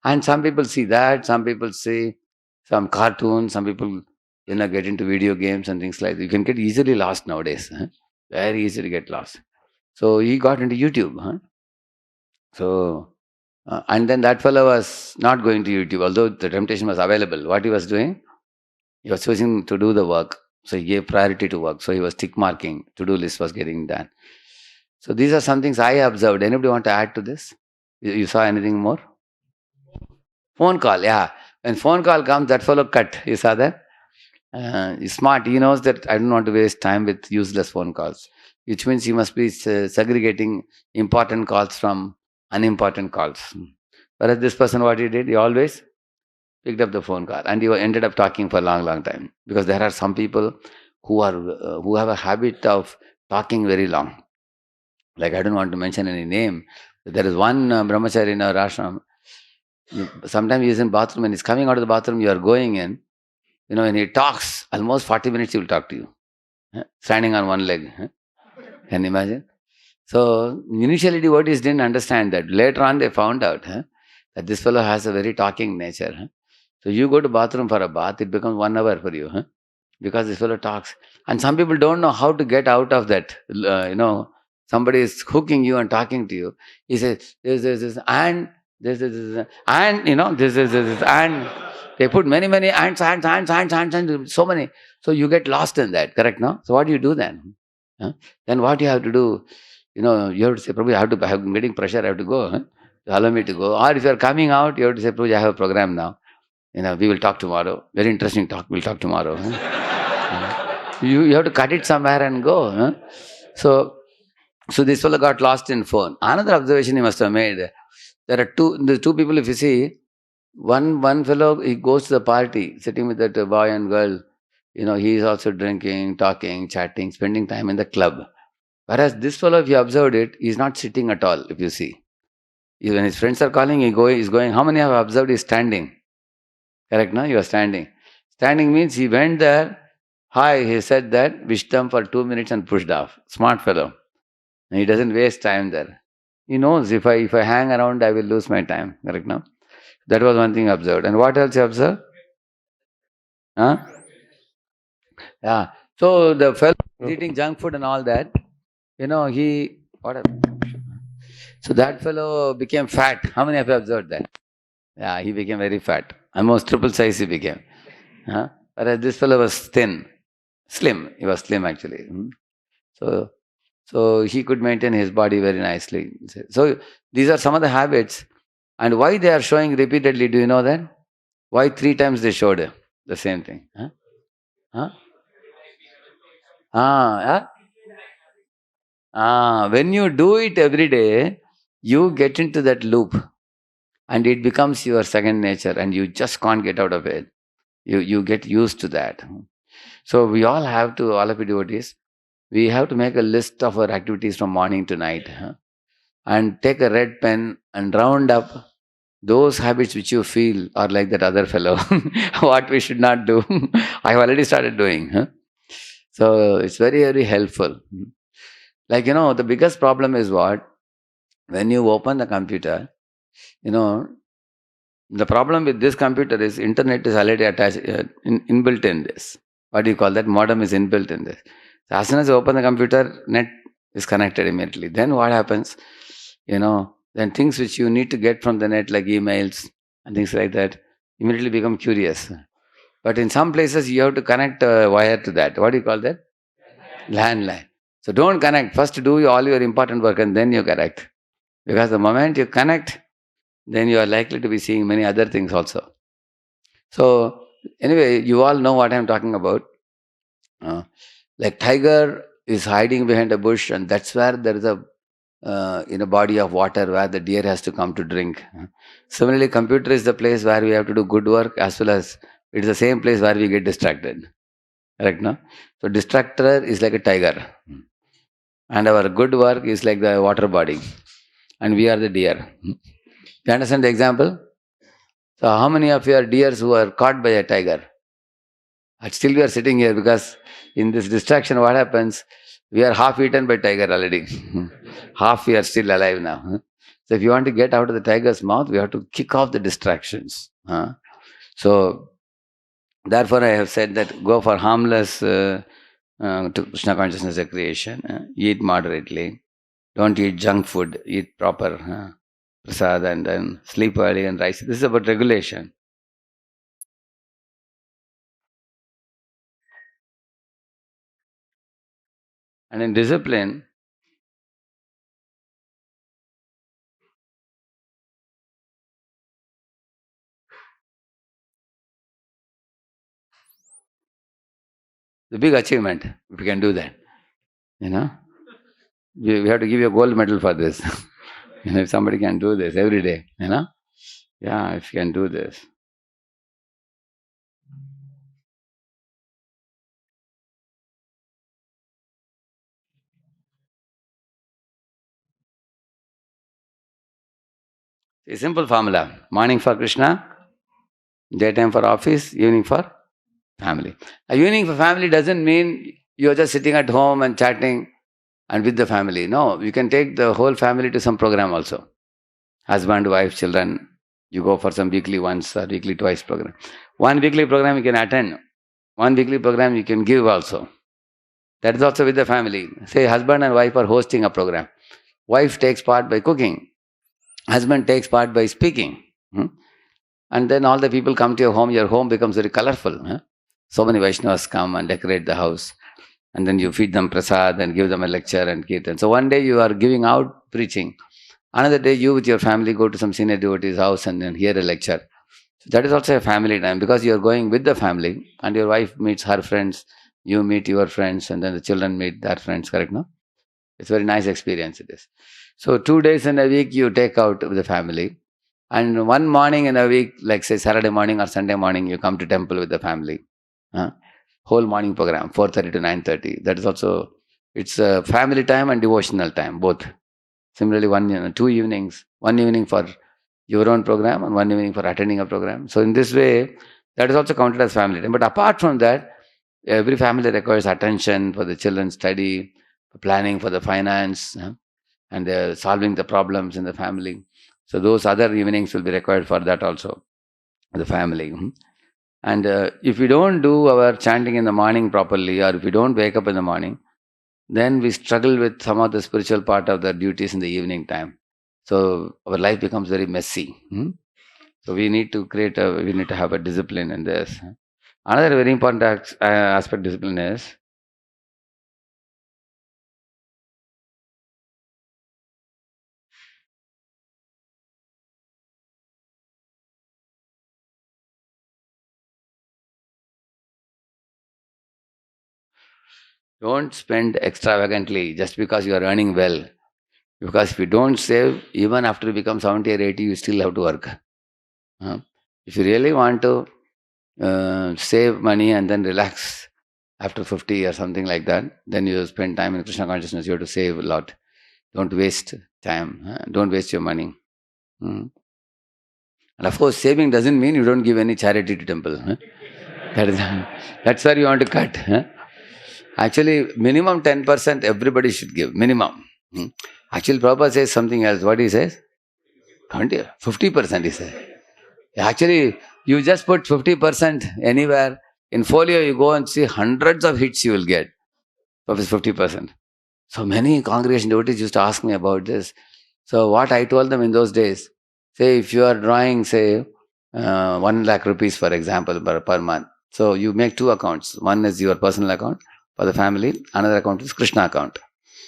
And some people see that, some people see some cartoons, some people, get into video games and things like that. You can get easily lost nowadays. Very easy to get lost. So he got into YouTube. So, and then that fellow was not going to YouTube, although the temptation was available. What he was doing? He was choosing to do the work. So he gave priority to work. So he was tick marking. To-do list was getting done. So these are some things I observed. Anybody want to add to this? You saw anything more? Phone call, yeah. When phone call comes, that fellow cut. You saw that? He's smart. He knows that I don't want to waste time with useless phone calls, which means he must be segregating important calls from unimportant calls. Whereas this person, what he did, he always picked up the phone call and he ended up talking for a long time, because there are some people who have a habit of talking very long. Like, I don't want to mention any name. There is one brahmachari in our ashram. Sometimes he is in bathroom and he's coming out of the bathroom, you are going in, when he talks, almost 40 minutes he will talk to you, standing on one leg. Can you imagine? So initially devotees didn't understand that. Later on they found out that this fellow has a very talking nature. So you go to bathroom for a bath, it becomes 1 hour for you, because this fellow talks. And some people don't know how to get out of that. Somebody is hooking you and talking to you. He says, this, and this, and, this, and they put many, and so many. So you get lost in that, correct, no? So what do you do then? Then what you have to do? You have to say, Prabhu, I'm getting pressure, I have to go. Allow me to go. Or if you are coming out, you have to say, Prabhu, I have a program now. We will talk tomorrow. Very interesting talk. We'll talk tomorrow. You have to cut it somewhere and go. So this fellow got lost in phone. Another observation he must have made. There are the two people, if you see, one fellow, he goes to the party, sitting with that boy and girl. He is also drinking, talking, chatting, spending time in the club. Whereas this fellow, if you observed it, he is not sitting at all, if you see. When his friends are calling, he's going. How many have observed he's standing? Correct, no? You are standing. Standing means he went there. Hi, he said that, wished them for 2 minutes and pushed off. Smart fellow. And he doesn't waste time there. He knows if I hang around, I will lose my time. Correct, no? That was one thing observed. And what else you observed? Yeah. So the fellow eating junk food and all that, so that fellow became fat. How many of you observed that? Yeah, he became very fat. Almost triple size he became. Whereas this fellow was thin, slim. He was slim actually. So he could maintain his body very nicely. So these are some of the habits. And why they are showing repeatedly, do you know that? Why 3 times they showed the same thing? When you do it every day, you get into that loop. and it becomes your second nature, and you just can't get out of it. You get used to that. So we all have to, all of you devotees, we have to make a list of our activities from morning to night, and take a red pen and round up those habits which you feel are like that other fellow, what we should not do. I've already started doing. So it's very, very helpful. Like, the biggest problem is what? When you open the computer, you know, the problem with this computer is internet is already attached, inbuilt in this. What do you call that? Modem is inbuilt in this. So as soon as you open the computer, net is connected immediately. Then what happens? Then things which you need to get from the net, like emails and things like that, immediately become curious. But in some places, you have to connect a wire to that. What do you call that? Landline. So don't connect. First do all your important work and then you connect. Because the moment you connect, then you are likely to be seeing many other things also. So anyway, you all know what I'm talking about. Like tiger is hiding behind a bush, and that's where there is a in a body of water where the deer has to come to drink. Similarly, computer is the place where we have to do good work, as well as it is the same place where we get distracted. Correct, no? So distractor is like a tiger, and our good work is like the water body, and we are the deer. You understand the example? So how many of you are deers who are caught by a tiger? And still we are sitting here because in this distraction, what happens? We are half eaten by tiger already. Half we are still alive now. So if you want to get out of the tiger's mouth, we have to kick off the distractions. So therefore, I have said that go for harmless to Krishna consciousness recreation. Eat moderately. Don't eat junk food. Eat proper prasad, and then sleep early and rise. This is about regulation. And in discipline, the big achievement, if you can do that. You know, we have to give you a gold medal for this. If somebody can do this every day, yeah, if you can do this. A simple formula: morning for Krishna, daytime for office, evening for family. A evening for family doesn't mean you're just sitting at home and chatting and with the family. No, you can take the whole family to some program also. Husband, wife, children. You go for some weekly once or weekly twice program. One weekly program you can attend. One weekly program you can give also. That is also with the family. Say husband and wife are hosting a program. Wife takes part by cooking. Husband takes part by speaking. And then all the people come to your home becomes very colorful. So many Vaishnavas come and decorate the house. And then you feed them prasad and give them a lecture and kirtan. So one day you are giving out preaching. Another day you with your family go to some senior devotee's house and then hear a lecture. So that is also a family time because you are going with the family and your wife meets her friends, you meet your friends, and then the children meet their friends, correct, no? It's a very nice experience it is. So 2 days in a week you take out with the family. And one morning in a week, like say Saturday morning or Sunday morning, you come to temple with the family. Whole morning program, 4:30 to 9:30. That is also, it's a family time and devotional time, both. Similarly, 2 evenings, one evening for your own program and one evening for attending a program. So in this way, that is also counted as family time. But apart from that, every family requires attention for the children's study, for planning for the finance, and solving the problems in the family. So those other evenings will be required for that also, the family. And if we don't do our chanting in the morning properly, or if we don't wake up in the morning, then we struggle with some of the spiritual part of the duties in the evening time. So our life becomes very messy. So we need to we need to have a discipline in this. Another very important aspect discipline is, don't spend extravagantly just because you are earning well. Because if you don't save, even after you become 70 or 80, you still have to work. If you really want to save money and then relax after 50 or something like that, then you spend time in Krishna consciousness. You have to save a lot. Don't waste time. Don't waste your money. Mm. And of course, saving doesn't mean you don't give any charity to temple. That's where you want to cut. Actually, minimum 10% everybody should give. Minimum. Actually, Prabhupada says something else. What he says? 20, 50% he says. Actually, you just put 50% anywhere. In folio, you go and see hundreds of hits you will get. Of 50%. So many congregation devotees used to ask me about this. So what I told them in those days, say if you are drawing, say, 1 lakh rupees, for example, per month. So you make 2 accounts. One is your personal account for the family. Another account is Krishna account.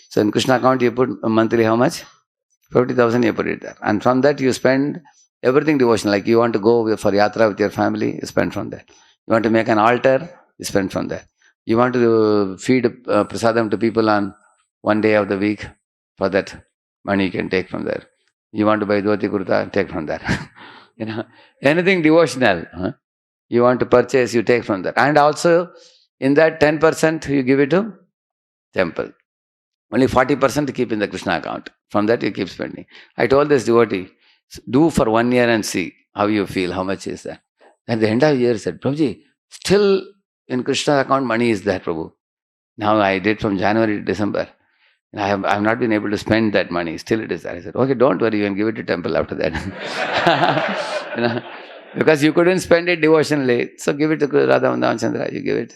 So in Krishna account, you put monthly how much? 50,000 you put it there. And from that you spend everything devotional. Like you want to go for yatra with your family, you spend from there. You want to make an altar, you spend from there. You want to feed prasadam to people on one day of the week, for that money you can take from there. You want to buy dhoti kurta, take from there. Anything devotional, you want to purchase, you take from there. And also in that 10% you give it to temple. Only 40% to keep in the Krishna account. From that you keep spending. I told this devotee, do for 1 year and see how you feel, how much is that. At the end of the year, he said, Prabhuji, still in Krishna account money is there, Prabhu. Now I did from January to December. I have not been able to spend that money. Still it is there. I said, okay, don't worry, you can give it to temple after that. Because you couldn't spend it devotionally. So give it to Radha Chandra, you give it.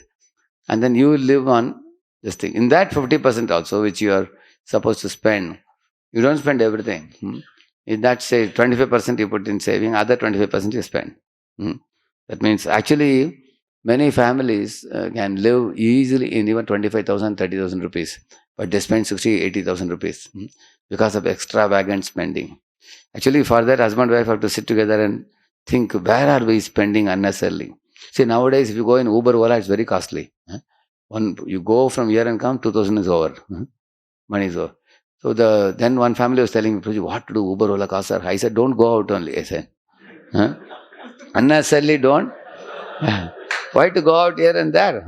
And then you live on this thing. In that 50% also, which you are supposed to spend, you don't spend everything. In that, say, 25% you put in saving, other 25% you spend. That means actually many families can live easily in even 25,000, 30,000 rupees, but they spend 60, 80,000 rupees because of extravagant spending. Actually, for that, husband and wife have to sit together and think, where are we spending unnecessarily? See, nowadays, if you go in Uber, Ola, it's very costly. You go from here and come, 2,000 is over. Money is over. So then one family was telling me, what to do? Uber, Ola, costs are high. I said, don't go out only. I said, unnecessarily don't. Why to go out here and there?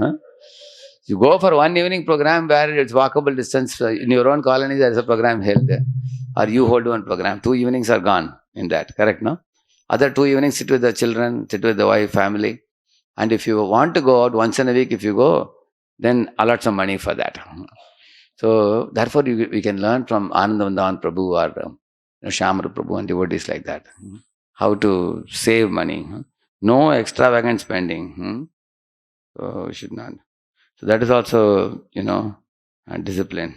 You go for one evening program where it's walkable distance. In your own colony, there is a program held there. Or you hold one program. 2 evenings are gone in that. Correct, no? Other 2 evenings, sit with the children, sit with the wife, family. And if you want to go out once in a week, if you go, then allot some money for that. So therefore, we can learn from Anandavandan Prabhu or Shamru Prabhu and devotees like that. How to save money. No extravagant spending. So we should not. So that is also, a discipline.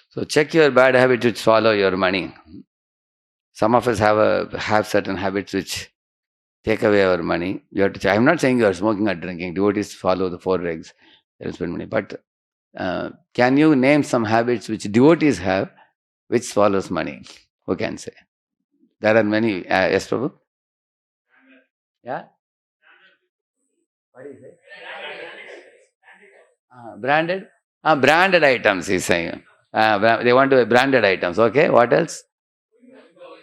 So check your bad habits which follow your money. Some of us have certain habits which take away our money. You have to check. I'm not saying you are smoking or drinking. Devotees follow the 4 regs. They will spend money. But can you name some habits which devotees have which follows money? Who can say? There are many. Yes, Prabhu? Yeah? What is it? Branded? Branded items, he's saying. They want to buy branded items. Okay, what else?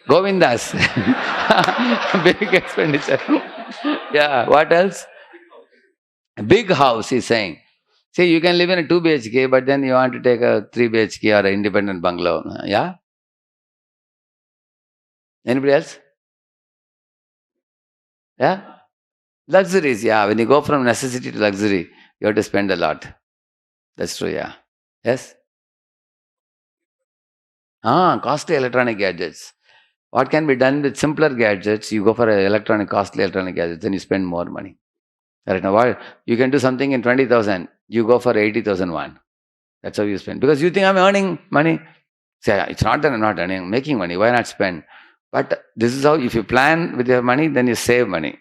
Govindas. Big expenditure. Yeah, what else? Big house, he's saying. See, you can live in a 2 BHK, but then you want to take a 3 BHK or an independent bungalow. Yeah? Anybody else? Yeah? Luxuries, yeah. When you go from necessity to luxury, you have to spend a lot. That's true, yeah. Yes? Costly electronic gadgets. What can be done with simpler gadgets? You go for a costly electronic gadgets, then you spend more money. Right now, what you can do something in 20,000, you go for 80,000 one. That's how you spend. Because you think I'm earning money. Say, it's not that I'm not earning, I'm making money. Why not spend? But this is how, if you plan with your money, then you save money.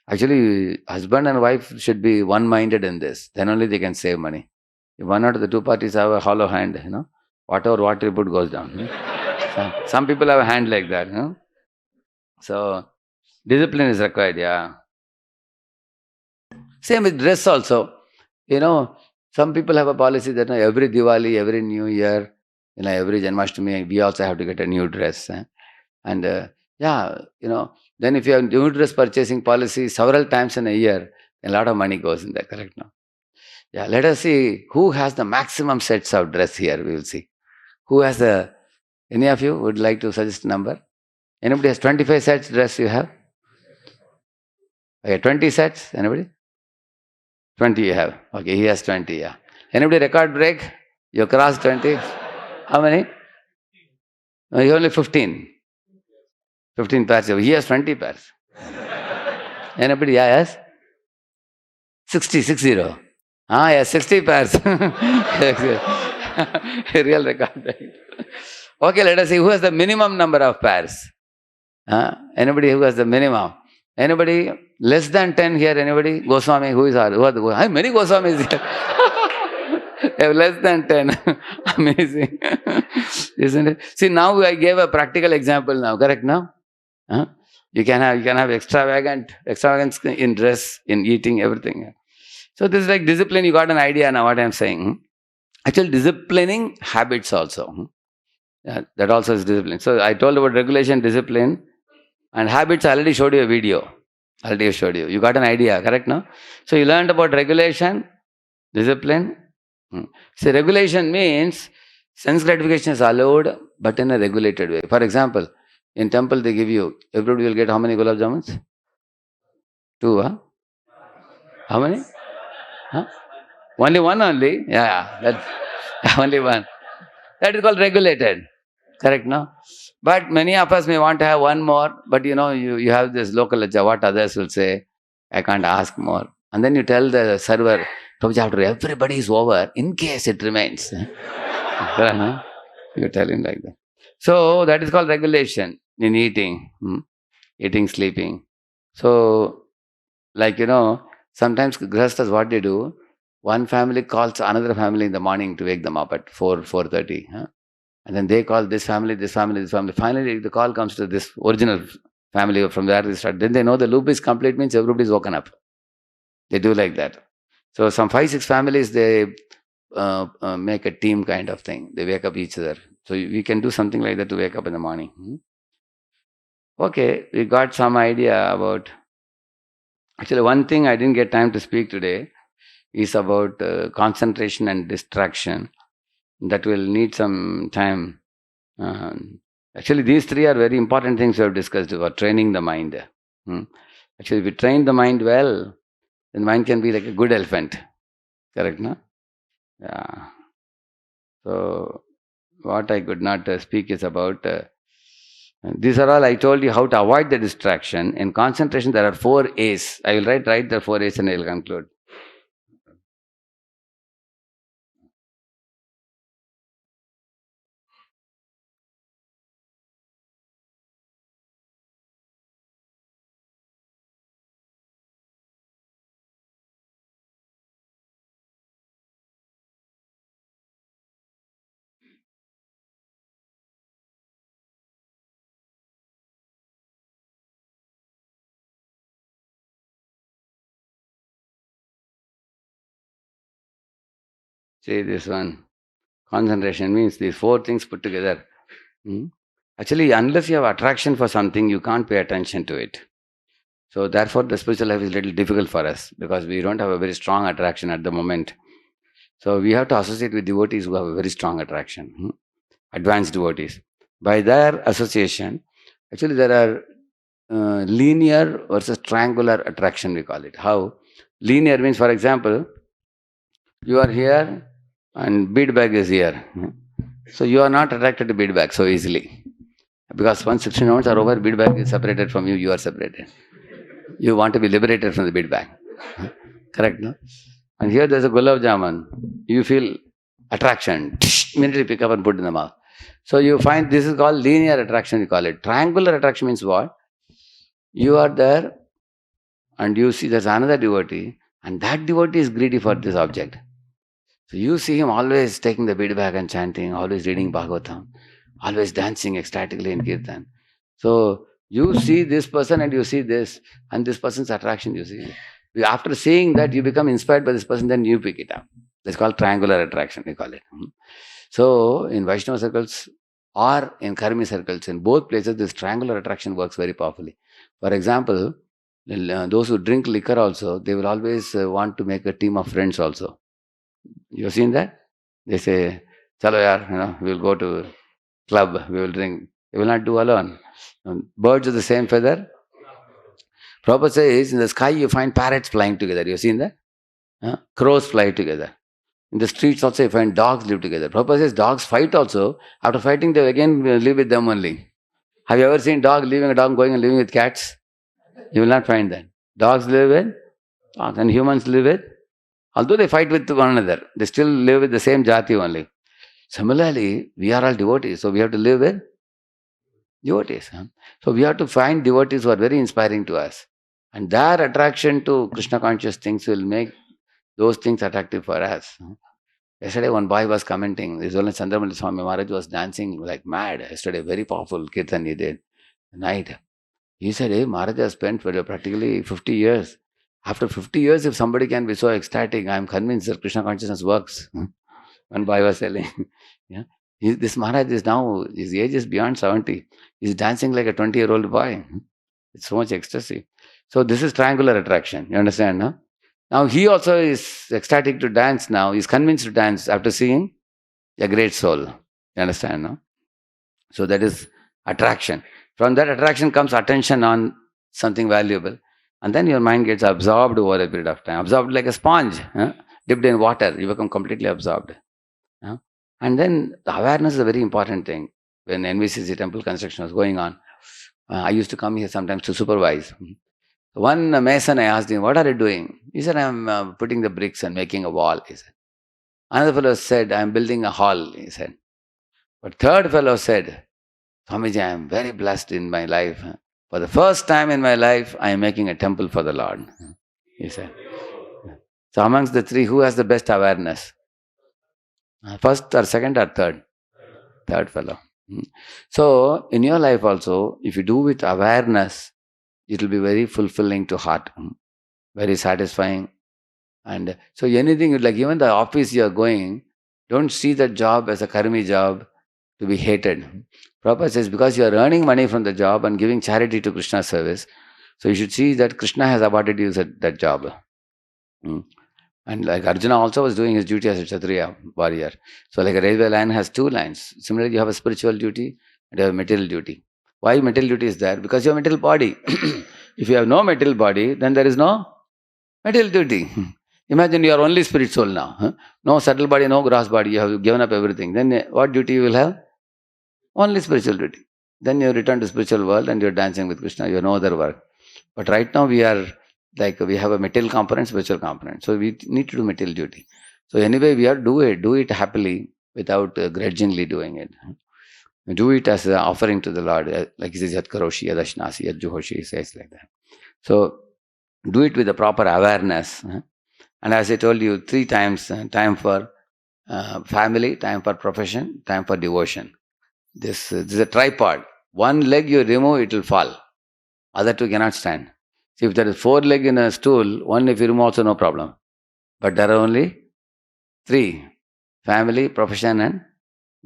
Actually, husband and wife should be one-minded in this. Then only they can save money. If one out of the two parties have a hollow hand, whatever water you put goes down. Some people have a hand like that. So Discipline is required, yeah. Same with dress also. Some people have a policy that every Diwali, every New Year, every Janmashtami, we also have to get a new dress. And yeah, then if you have new dress purchasing policy several times in a year, a lot of money goes in there, correct? No? Yeah, let us see who has the maximum sets of dress here. We will see. Who has any of you would like to suggest a number? Anybody has 25 sets dress you have? Okay, 20 sets? Anybody? 20 you have. Okay, he has 20, yeah. Anybody record break? You crossed 20? How many? No, you only 15. 15 pairs. He has 20 pairs. Anybody? Yeah, yes? 60, 60. Yes, 60 pairs. Real record break. Okay, let us see who has the minimum number of pairs. Anybody who has the minimum? Anybody less than 10 here? Anybody? Goswami, who are the Goswami? Many Goswamis here. They have less than 10. Amazing. Isn't it? See, now I gave a practical example now, correct now? You can have extravagance in dress, in eating, everything. So this is like discipline. You got an idea now what I'm saying. Actually, disciplining habits also. Yeah, that also is discipline. So I told about regulation, discipline, and habits. I already showed you a video. Already showed you. You got an idea, correct now? So you learned about regulation, discipline. See, regulation means sense gratification is allowed, but in a regulated way. For example, in temple they give you, everybody will get how many gulab jamuns? 2, huh? How many? Huh? Only one only? Yeah, that's only one. That is called regulated. Correct, no? But many of us may want to have one more, but you have this local ledger, what others will say, I can't ask more. And then you tell the server, after everybody is over, in case it remains. Correct, no? You tell him like that. So that is called regulation in eating, eating, sleeping. So, sometimes grahasthas, what they do, one family calls another family in the morning to wake them up at 4:30. And then they call this family, this family, this family. Finally, the call comes to this original family from where they start. Then they know the loop is complete, means everybody's woken up. They do like that. So some 5-6 families, they make a team kind of thing. They wake up each other. So we can do something like that to wake up in the morning. Okay, we got some idea about... Actually, one thing I didn't get time to speak today is about concentration and distraction. That will need some time. Actually, these 3 are very important things we have discussed about training the mind. Actually, if we train the mind well, then mind can be like a good elephant. Correct, no? Yeah. So, what I could not speak is about... these are all I told you how to avoid the distraction. In concentration, there are 4 A's. I will write the 4 A's and I will conclude. See this one. Concentration means these 4 things put together. Actually, unless you have attraction for something, you can't pay attention to it. So therefore, the spiritual life is a little difficult for us because we don't have a very strong attraction at the moment. So we have to associate with devotees who have a very strong attraction, advanced devotees. By their association, actually there are linear versus triangular attraction, we call it. How? Linear means, for example, you are here and bead bag is here. So you are not attracted to bead bag so easily. Because once 16 rounds are over, bead bag is separated from you, you are separated. You want to be liberated from the bead bag. Correct, no? And here there's a gulab jamun. You feel attraction. Immediately pick up and put in the mouth. So you find this is called linear attraction, we call it. Triangular attraction means what? You are there and you see there's another devotee and that devotee is greedy for this object. So you see him always taking the bead bag and chanting, always reading Bhagavatam, always dancing ecstatically in Kirtan. So You see this person and you see this, and this person's attraction you see. After seeing that, you become inspired by this person, then you pick it up. It's called triangular attraction, we call it. So, in Vaishnava circles or in Karmi circles, in both places, this triangular attraction works very powerfully. For example, those who drink liquor also, they will always want to make a team of friends also. You've seen that? They say, chalo yaar, we'll go to club, we will drink. They will not do alone. Birds of the same feather. Prabhupada says, in the sky you find parrots flying together. You've seen that? Crows fly together. In the streets also you find dogs live together. Prabhupada says dogs fight also. After fighting, they again live with them only. Have you ever seen dog leaving a dog going and living with cats? You will not find that. Dogs live with dogs and humans live with, although they fight with one another, they still live with the same jati only. Similarly, we are all devotees, so we have to live with devotees. So we have to find devotees who are very inspiring to us. And their attraction to Krishna conscious things will make those things attractive for us. Yesterday, one boy was commenting, this is only Chandramali Swami Maharaj was dancing like mad. Yesterday, very powerful kirtan he did. Night. He said, hey, Maharaj has spent for practically 50 years. After 50 years, if somebody can be so ecstatic, I am convinced that Krishna consciousness works. One boy was telling, yeah, this Maharaj is now, his age is beyond 70. He's dancing like a 20-year-old boy. It's so much ecstasy. So this is triangular attraction. You understand, no? Now he also is ecstatic to dance now. He's convinced to dance after seeing a great soul. You understand, no? So that is attraction. From that attraction comes attention on something valuable. And then your mind gets absorbed over a period of time. Absorbed like a sponge, dipped in water. You become completely absorbed. And then the awareness is a very important thing. When NVCC temple construction was going on, I used to come here sometimes to supervise. One mason, I asked him, what are you doing? He said, I'm putting the bricks and making a wall, he said. Another fellow said, I'm building a hall, he said. But third fellow said, Swamiji, I am very blessed in my life. For the first time in my life, I am making a temple for the Lord, he said. So amongst the three, who has the best awareness? First or second or third? Third fellow. So in your life also, if you do with awareness, it will be very fulfilling to heart, very satisfying. And so anything, like even the office you are going, don't see that job as a karmi job to be hated. Prabhupada says, because you are earning money from the job and giving charity to Krishna's service, so you should see that Krishna has awarded you that job. And like Arjuna also was doing his duty as a Kshatriya warrior. So like a railway line has two lines. Similarly, you have a spiritual duty and you have a material duty. Why material duty is there? Because you have a material body. If you have no material body, then there is no material duty. Imagine you are only spirit soul now. No subtle body, no gross body. You have given up everything. Then what duty you will have? Only spiritual duty. Then you return to spiritual world and you are dancing with Krishna. You have no other work. But right now we are like, we have a material component, spiritual component. So we need to do material duty. So anyway, we have to do it happily without grudgingly doing it. Do it as an offering to the Lord. Like he says, Yat Karoshi, Yad Ashnasi, Yad Juhoshi, he says like that. So do it with the proper awareness. And as I told you 3 times, time for family, time for profession, time for devotion. This is a tripod. One leg you remove, it will fall. Other 2 cannot stand. See, if there is 4 legs in a stool, one if you remove also no problem. But there are only 3. Family, profession and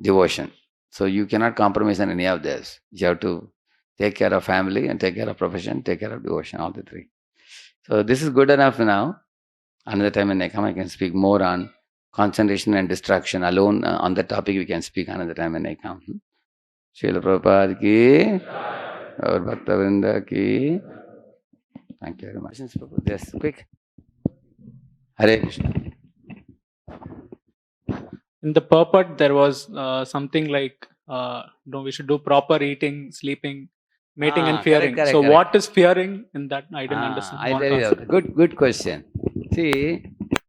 devotion. So you cannot compromise on any of this. You have to take care of family and take care of profession, take care of devotion, all the 3. So this is good enough now. Another time when I come, I can speak more on concentration and distraction alone. On that topic, we can speak another time when I come. Srila Prabhupada ki, aur Bhakta Vrinda ki. Thank you very much. Yes, quick. Hare Krishna. In the purport, there was something like, we should do proper eating, sleeping, mating, and fearing. Correct. What is fearing in that? I didn't understand. I tell you, good question. See,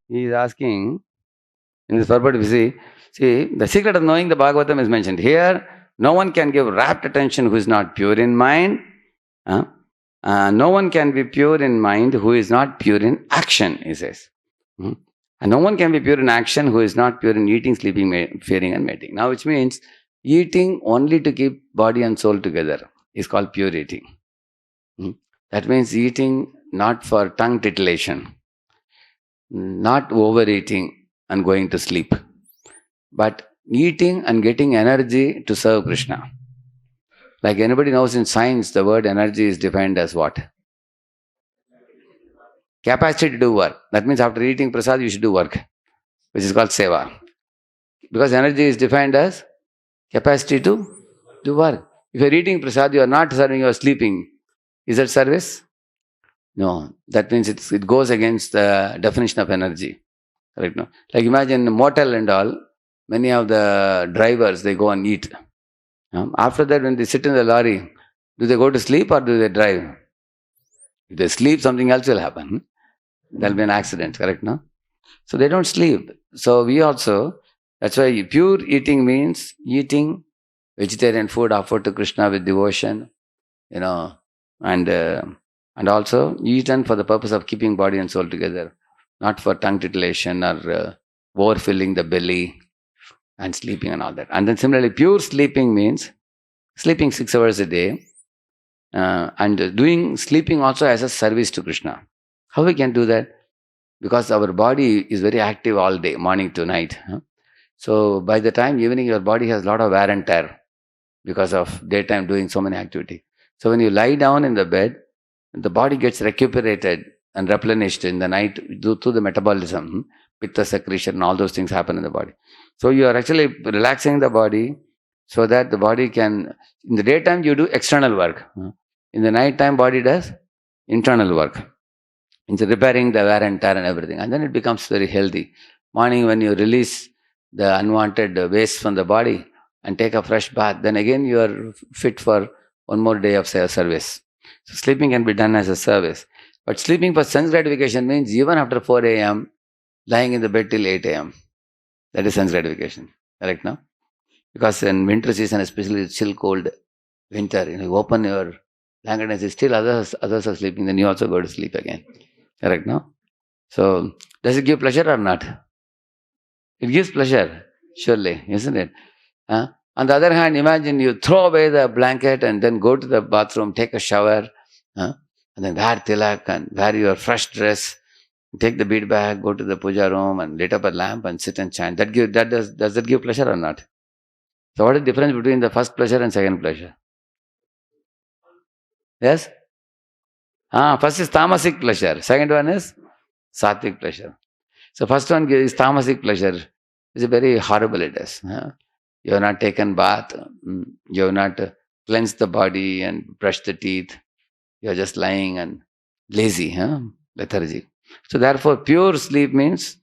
he is asking in this purport. See, the secret of knowing the Bhagavatam is mentioned here. No one can give rapt attention who is not pure in mind. No one can be pure in mind who is not pure in action, he says. And no one can be pure in action who is not pure in eating, sleeping, fearing and mating. Now, which means eating only to keep body and soul together is called pure eating. That means eating not for tongue titillation, not overeating and going to sleep, but eating and getting energy to serve Krishna. Like anybody knows in science, the word energy is defined as what? Capacity to do work. That means after eating prasad, you should do work, which is called seva. Because energy is defined as capacity to do work. If you're eating prasad, you are not serving, you are sleeping. Is that service? No. That means it goes against the definition of energy. Right? No? Like imagine motel and all, many of the drivers, they go and eat. After that, when they sit in the lorry, do they go to sleep or do they drive? If they sleep, something else will happen. There'll be an accident, correct? No? So they don't sleep. So we also, that's why pure eating means eating vegetarian food offered to Krishna with devotion, and also eaten for the purpose of keeping body and soul together, not for tongue titillation or overfilling the belly and sleeping and all that. And then similarly, pure sleeping means sleeping 6 hours a day and doing sleeping also as a service to Krishna. How we can do that? Because our body is very active all day, morning to night. So by the time evening, your body has a lot of wear and tear because of daytime doing so many activity. So when you lie down in the bed, the body gets recuperated and replenished in the night through the metabolism, pitta secretion, and all those things happen in the body. So you are actually relaxing the body so that the body can, in the daytime you do external work. In the night time, body does internal work. It's repairing the wear and tear and everything. And then it becomes very healthy. Morning when you release the unwanted waste from the body and take a fresh bath, then again you are fit for one more day of service. So sleeping can be done as a service. But sleeping for sense gratification means even after 4 a.m., lying in the bed till 8 a.m. That is sense gratification. Correct now? Because in winter season, especially chill, cold winter, you open your blanket and say, still others are sleeping, then you also go to sleep again. Correct now? So does it give pleasure or not? It gives pleasure, surely, isn't it? On the other hand, imagine you throw away the blanket and then go to the bathroom, take a shower, and then wear tilak and wear your fresh dress, take the bead bag, go to the puja room and light up a lamp and sit and chant. Does that give pleasure or not? So what is the difference between the first pleasure and second pleasure? Yes? First is tamasic pleasure. Second one is sattvic pleasure. So first one is tamasic pleasure. It's a very horrible it is. You have not taken bath. You have not cleansed the body and brushed the teeth. You are just lying and lazy, lethargy. So therefore, pure sleep means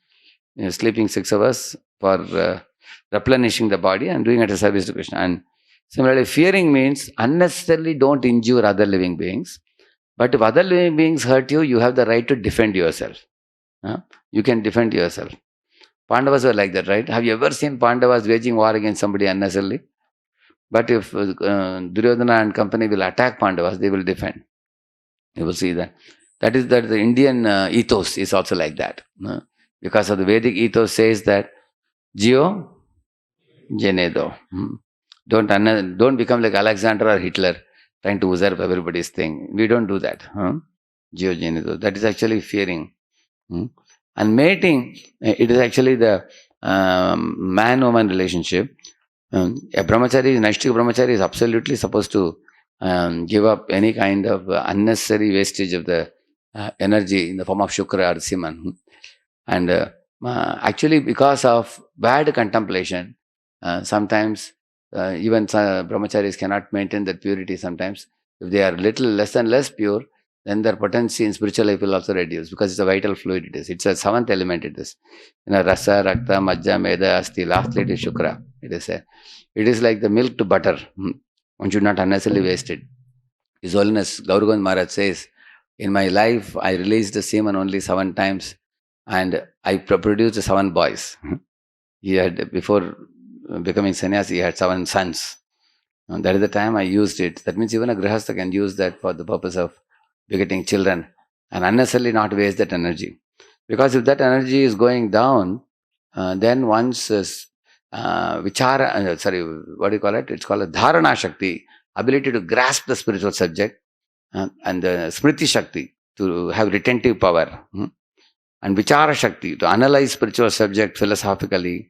sleeping 6 hours for replenishing the body and doing it as a service to Krishna. And similarly, fearing means unnecessarily don't injure other living beings. But if other living beings hurt you, you have the right to defend yourself. You can defend yourself. Pandavas were like that, right? Have you ever seen Pandavas waging war against somebody unnecessarily? But if Duryodhana and company will attack Pandavas, they will defend. You will see that. That is that the Indian ethos is also like that. Because of the Vedic ethos says that Gio Genedo. Don't become like Alexander or Hitler trying to usurp everybody's thing. We don't do that. Gio Genedo. That is actually fearing. And mating, it is actually the man-woman relationship. A brahmachari, Naishtika brahmachari is absolutely supposed to give up any kind of unnecessary wastage of the energy in the form of shukra or semen. And actually because of bad contemplation, sometimes even brahmacharis cannot maintain that purity sometimes. If they are little less and less pure, then their potency in spiritual life will also reduce because it's a vital fluid it is. It's a seventh element it is. Rasa, Rakta, Majja, Meda, Asti. Lastly it is Shukra. It is like the milk to butter. One should not unnecessarily waste it. His Holiness Gauragand Maharaj says, in my life I released the semen only 7 times and I produced 7 boys. He had, before becoming sannyasi, he had 7 sons. And that is the time I used it. That means even a grihastha can use that for the purpose of begetting children and unnecessarily not waste that energy. Because if that energy is going down, then one's vichara, what do you call it? It's called a dharana shakti, ability to grasp the spiritual subject. and Smriti Shakti to have retentive power, and Vichara Shakti to analyze spiritual subject philosophically,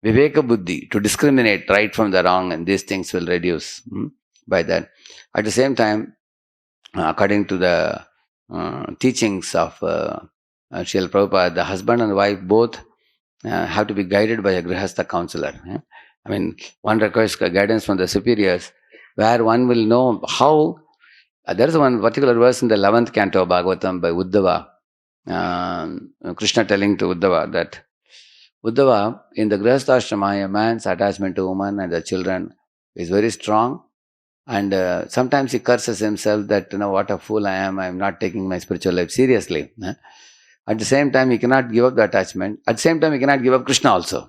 Viveka Buddhi to discriminate right from the wrong, and these things will reduce by that. At the same time, according to the teachings of Srila Prabhupada, the husband and wife both have to be guided by a Grihastha counselor. I mean, one requires guidance from the superiors, where one will know how. There is one particular verse in the 11th canto of Bhagavatam by Uddhava, Krishna telling to Uddhava that, Uddhava, in the Grihastha a man's attachment to woman and the children is very strong. And sometimes he curses himself that, what a fool I am not taking my spiritual life seriously. At the same time, he cannot give up the attachment. At the same time, he cannot give up Krishna also.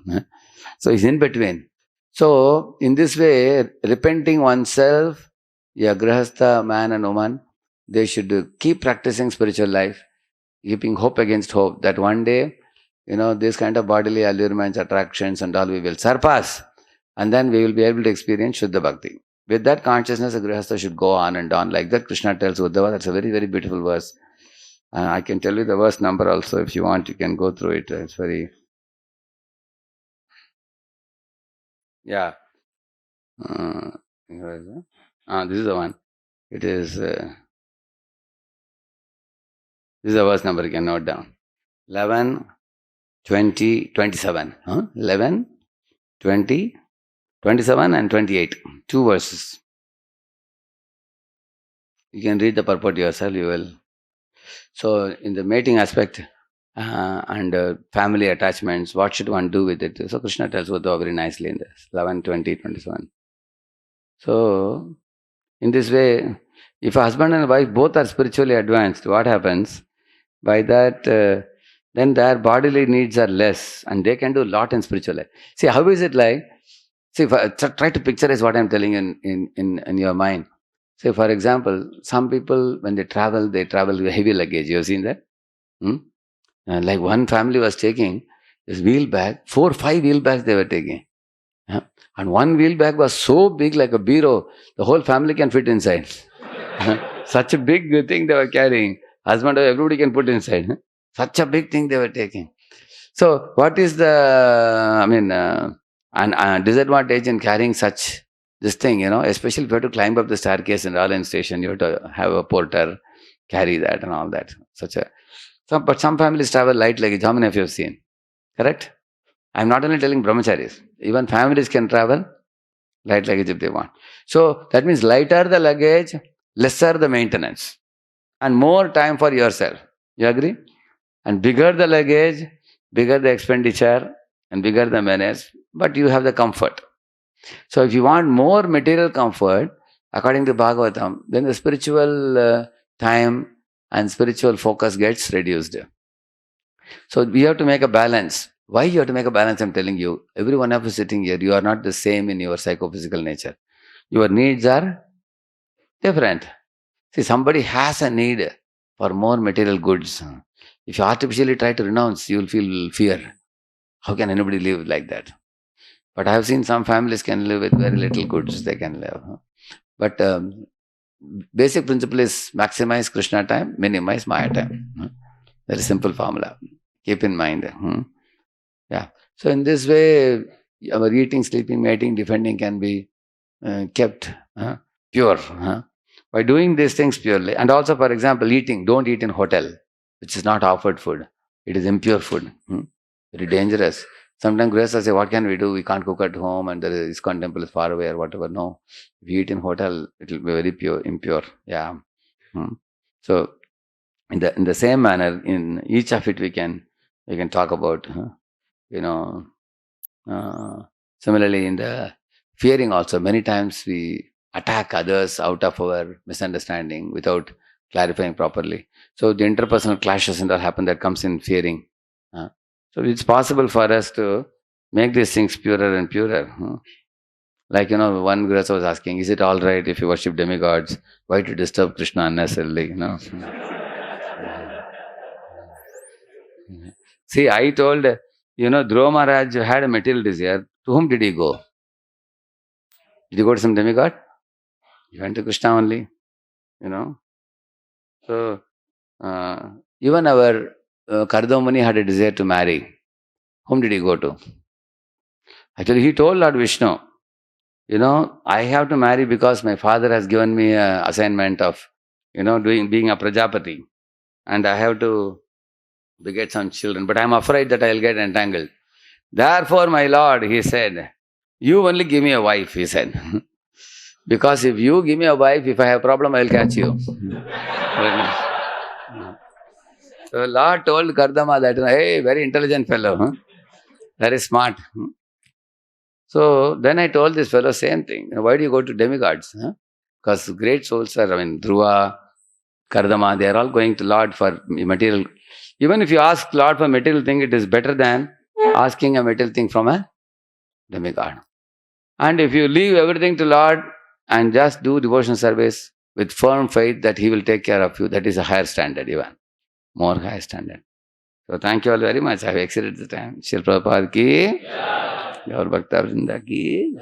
So he's in between. So in this way, repenting oneself, a grihastha man and woman, they should keep practicing spiritual life, keeping hope against hope, that one day, this kind of bodily allurements, attractions and all we will surpass. And then we will be able to experience Shuddha Bhakti. With that consciousness, a grihastha should go on and on. Like that, Krishna tells Uddhava. That's a very, very beautiful verse. I can tell you the verse number also. If you want, you can go through it. It's very... Yeah. This is the one. It is... this is the verse number you can note down. 11, 20, 27. 11, 20, 27 and 28. 2 verses. You can read the purport yourself. You will... So, in the mating aspect and family attachments, what should one do with it? So, Krishna tells Uddhava very nicely in this 11, 20, 27. So, in this way, if a husband and wife both are spiritually advanced, what happens? By that, then their bodily needs are less and they can do a lot in spiritual life. See, how is it like? See, if I try to picturize what I'm telling in your mind. Say, for example, some people, when they travel with heavy luggage. You have seen that? Like one family was taking this wheel bag, 4 or 5 wheel bags they were taking. And one wheel bag was so big, like a bureau, the whole family can fit inside. Such a big thing they were carrying. Husband, everybody can put inside. Such a big thing they were taking. So, what is the, disadvantage in carrying such this thing, especially if you have to climb up the staircase in Royal Station, you have to have a porter carry that and all that. But some families travel light luggage. How many of you have seen? Correct? I'm not only telling brahmacharis. Even families can travel light luggage if they want. So that means lighter the luggage, lesser the maintenance, and more time for yourself. You agree? And bigger the luggage, bigger the expenditure, and bigger the menace, but you have the comfort. So if you want more material comfort, according to Bhagavatam, then the spiritual time and spiritual focus gets reduced. So we have to make a balance. Why you have to make a balance? I'm telling you, every one of you sitting here, you are not the same in your psychophysical nature. Your needs are different. See, somebody has a need for more material goods. If you artificially try to renounce, you will feel fear. How can anybody live like that? But I have seen some families can live with very little goods, they can live. But basic principle is maximize Krishna time, minimize Maya time. Very simple formula. Keep in mind. Yeah. So in this way, our eating, sleeping, mating, defending can be kept pure. By doing these things purely. And also, for example, eating. Don't eat in hotel, which is not offered food. It is impure food. Very dangerous. Sometimes Grihasthas say, what can we do? We can't cook at home and the ISKCON temple is far away or whatever. No. If you eat in hotel, it will be very impure. Yeah. So, in the same manner, in each of it we can talk about, similarly in the fearing also, many times we attack others out of our misunderstanding without clarifying properly. So the interpersonal clashes and all happen, that comes in fearing. So it's possible for us to make these things purer and purer. Like, one Grihastha was asking, is it all right if you worship demigods? Why to disturb Krishna unnecessarily? See, I told, Dhruva Maharaj had a material desire. To whom did he go? Did he go to some demigod? He went to Krishna only, So, even our Kardamani had a desire to marry. Whom did he go to? Actually, he told Lord Vishnu, I have to marry because my father has given me an assignment of, being a Prajapati. And I have to beget some children. But I am afraid that I will get entangled. Therefore, my Lord, he said, you only give me a wife, he said. Because if you give me a wife, if I have a problem, I will catch you. So Lord told Kardama that, hey, very intelligent fellow, very smart. So then I told this fellow same thing. Why do you go to demigods? Because great souls are, Dhruva, Kardama, they are all going to Lord for material. Even if you ask Lord for material thing, it is better than asking a material thing from a demigod. And if you leave everything to Lord and just do devotional service with firm faith that He will take care of you, that is a higher standard even. More higher standard. So thank you all very much. I have exceeded the time. Shri Prabhupada ki, Gaur Bhakta Vrinda ki.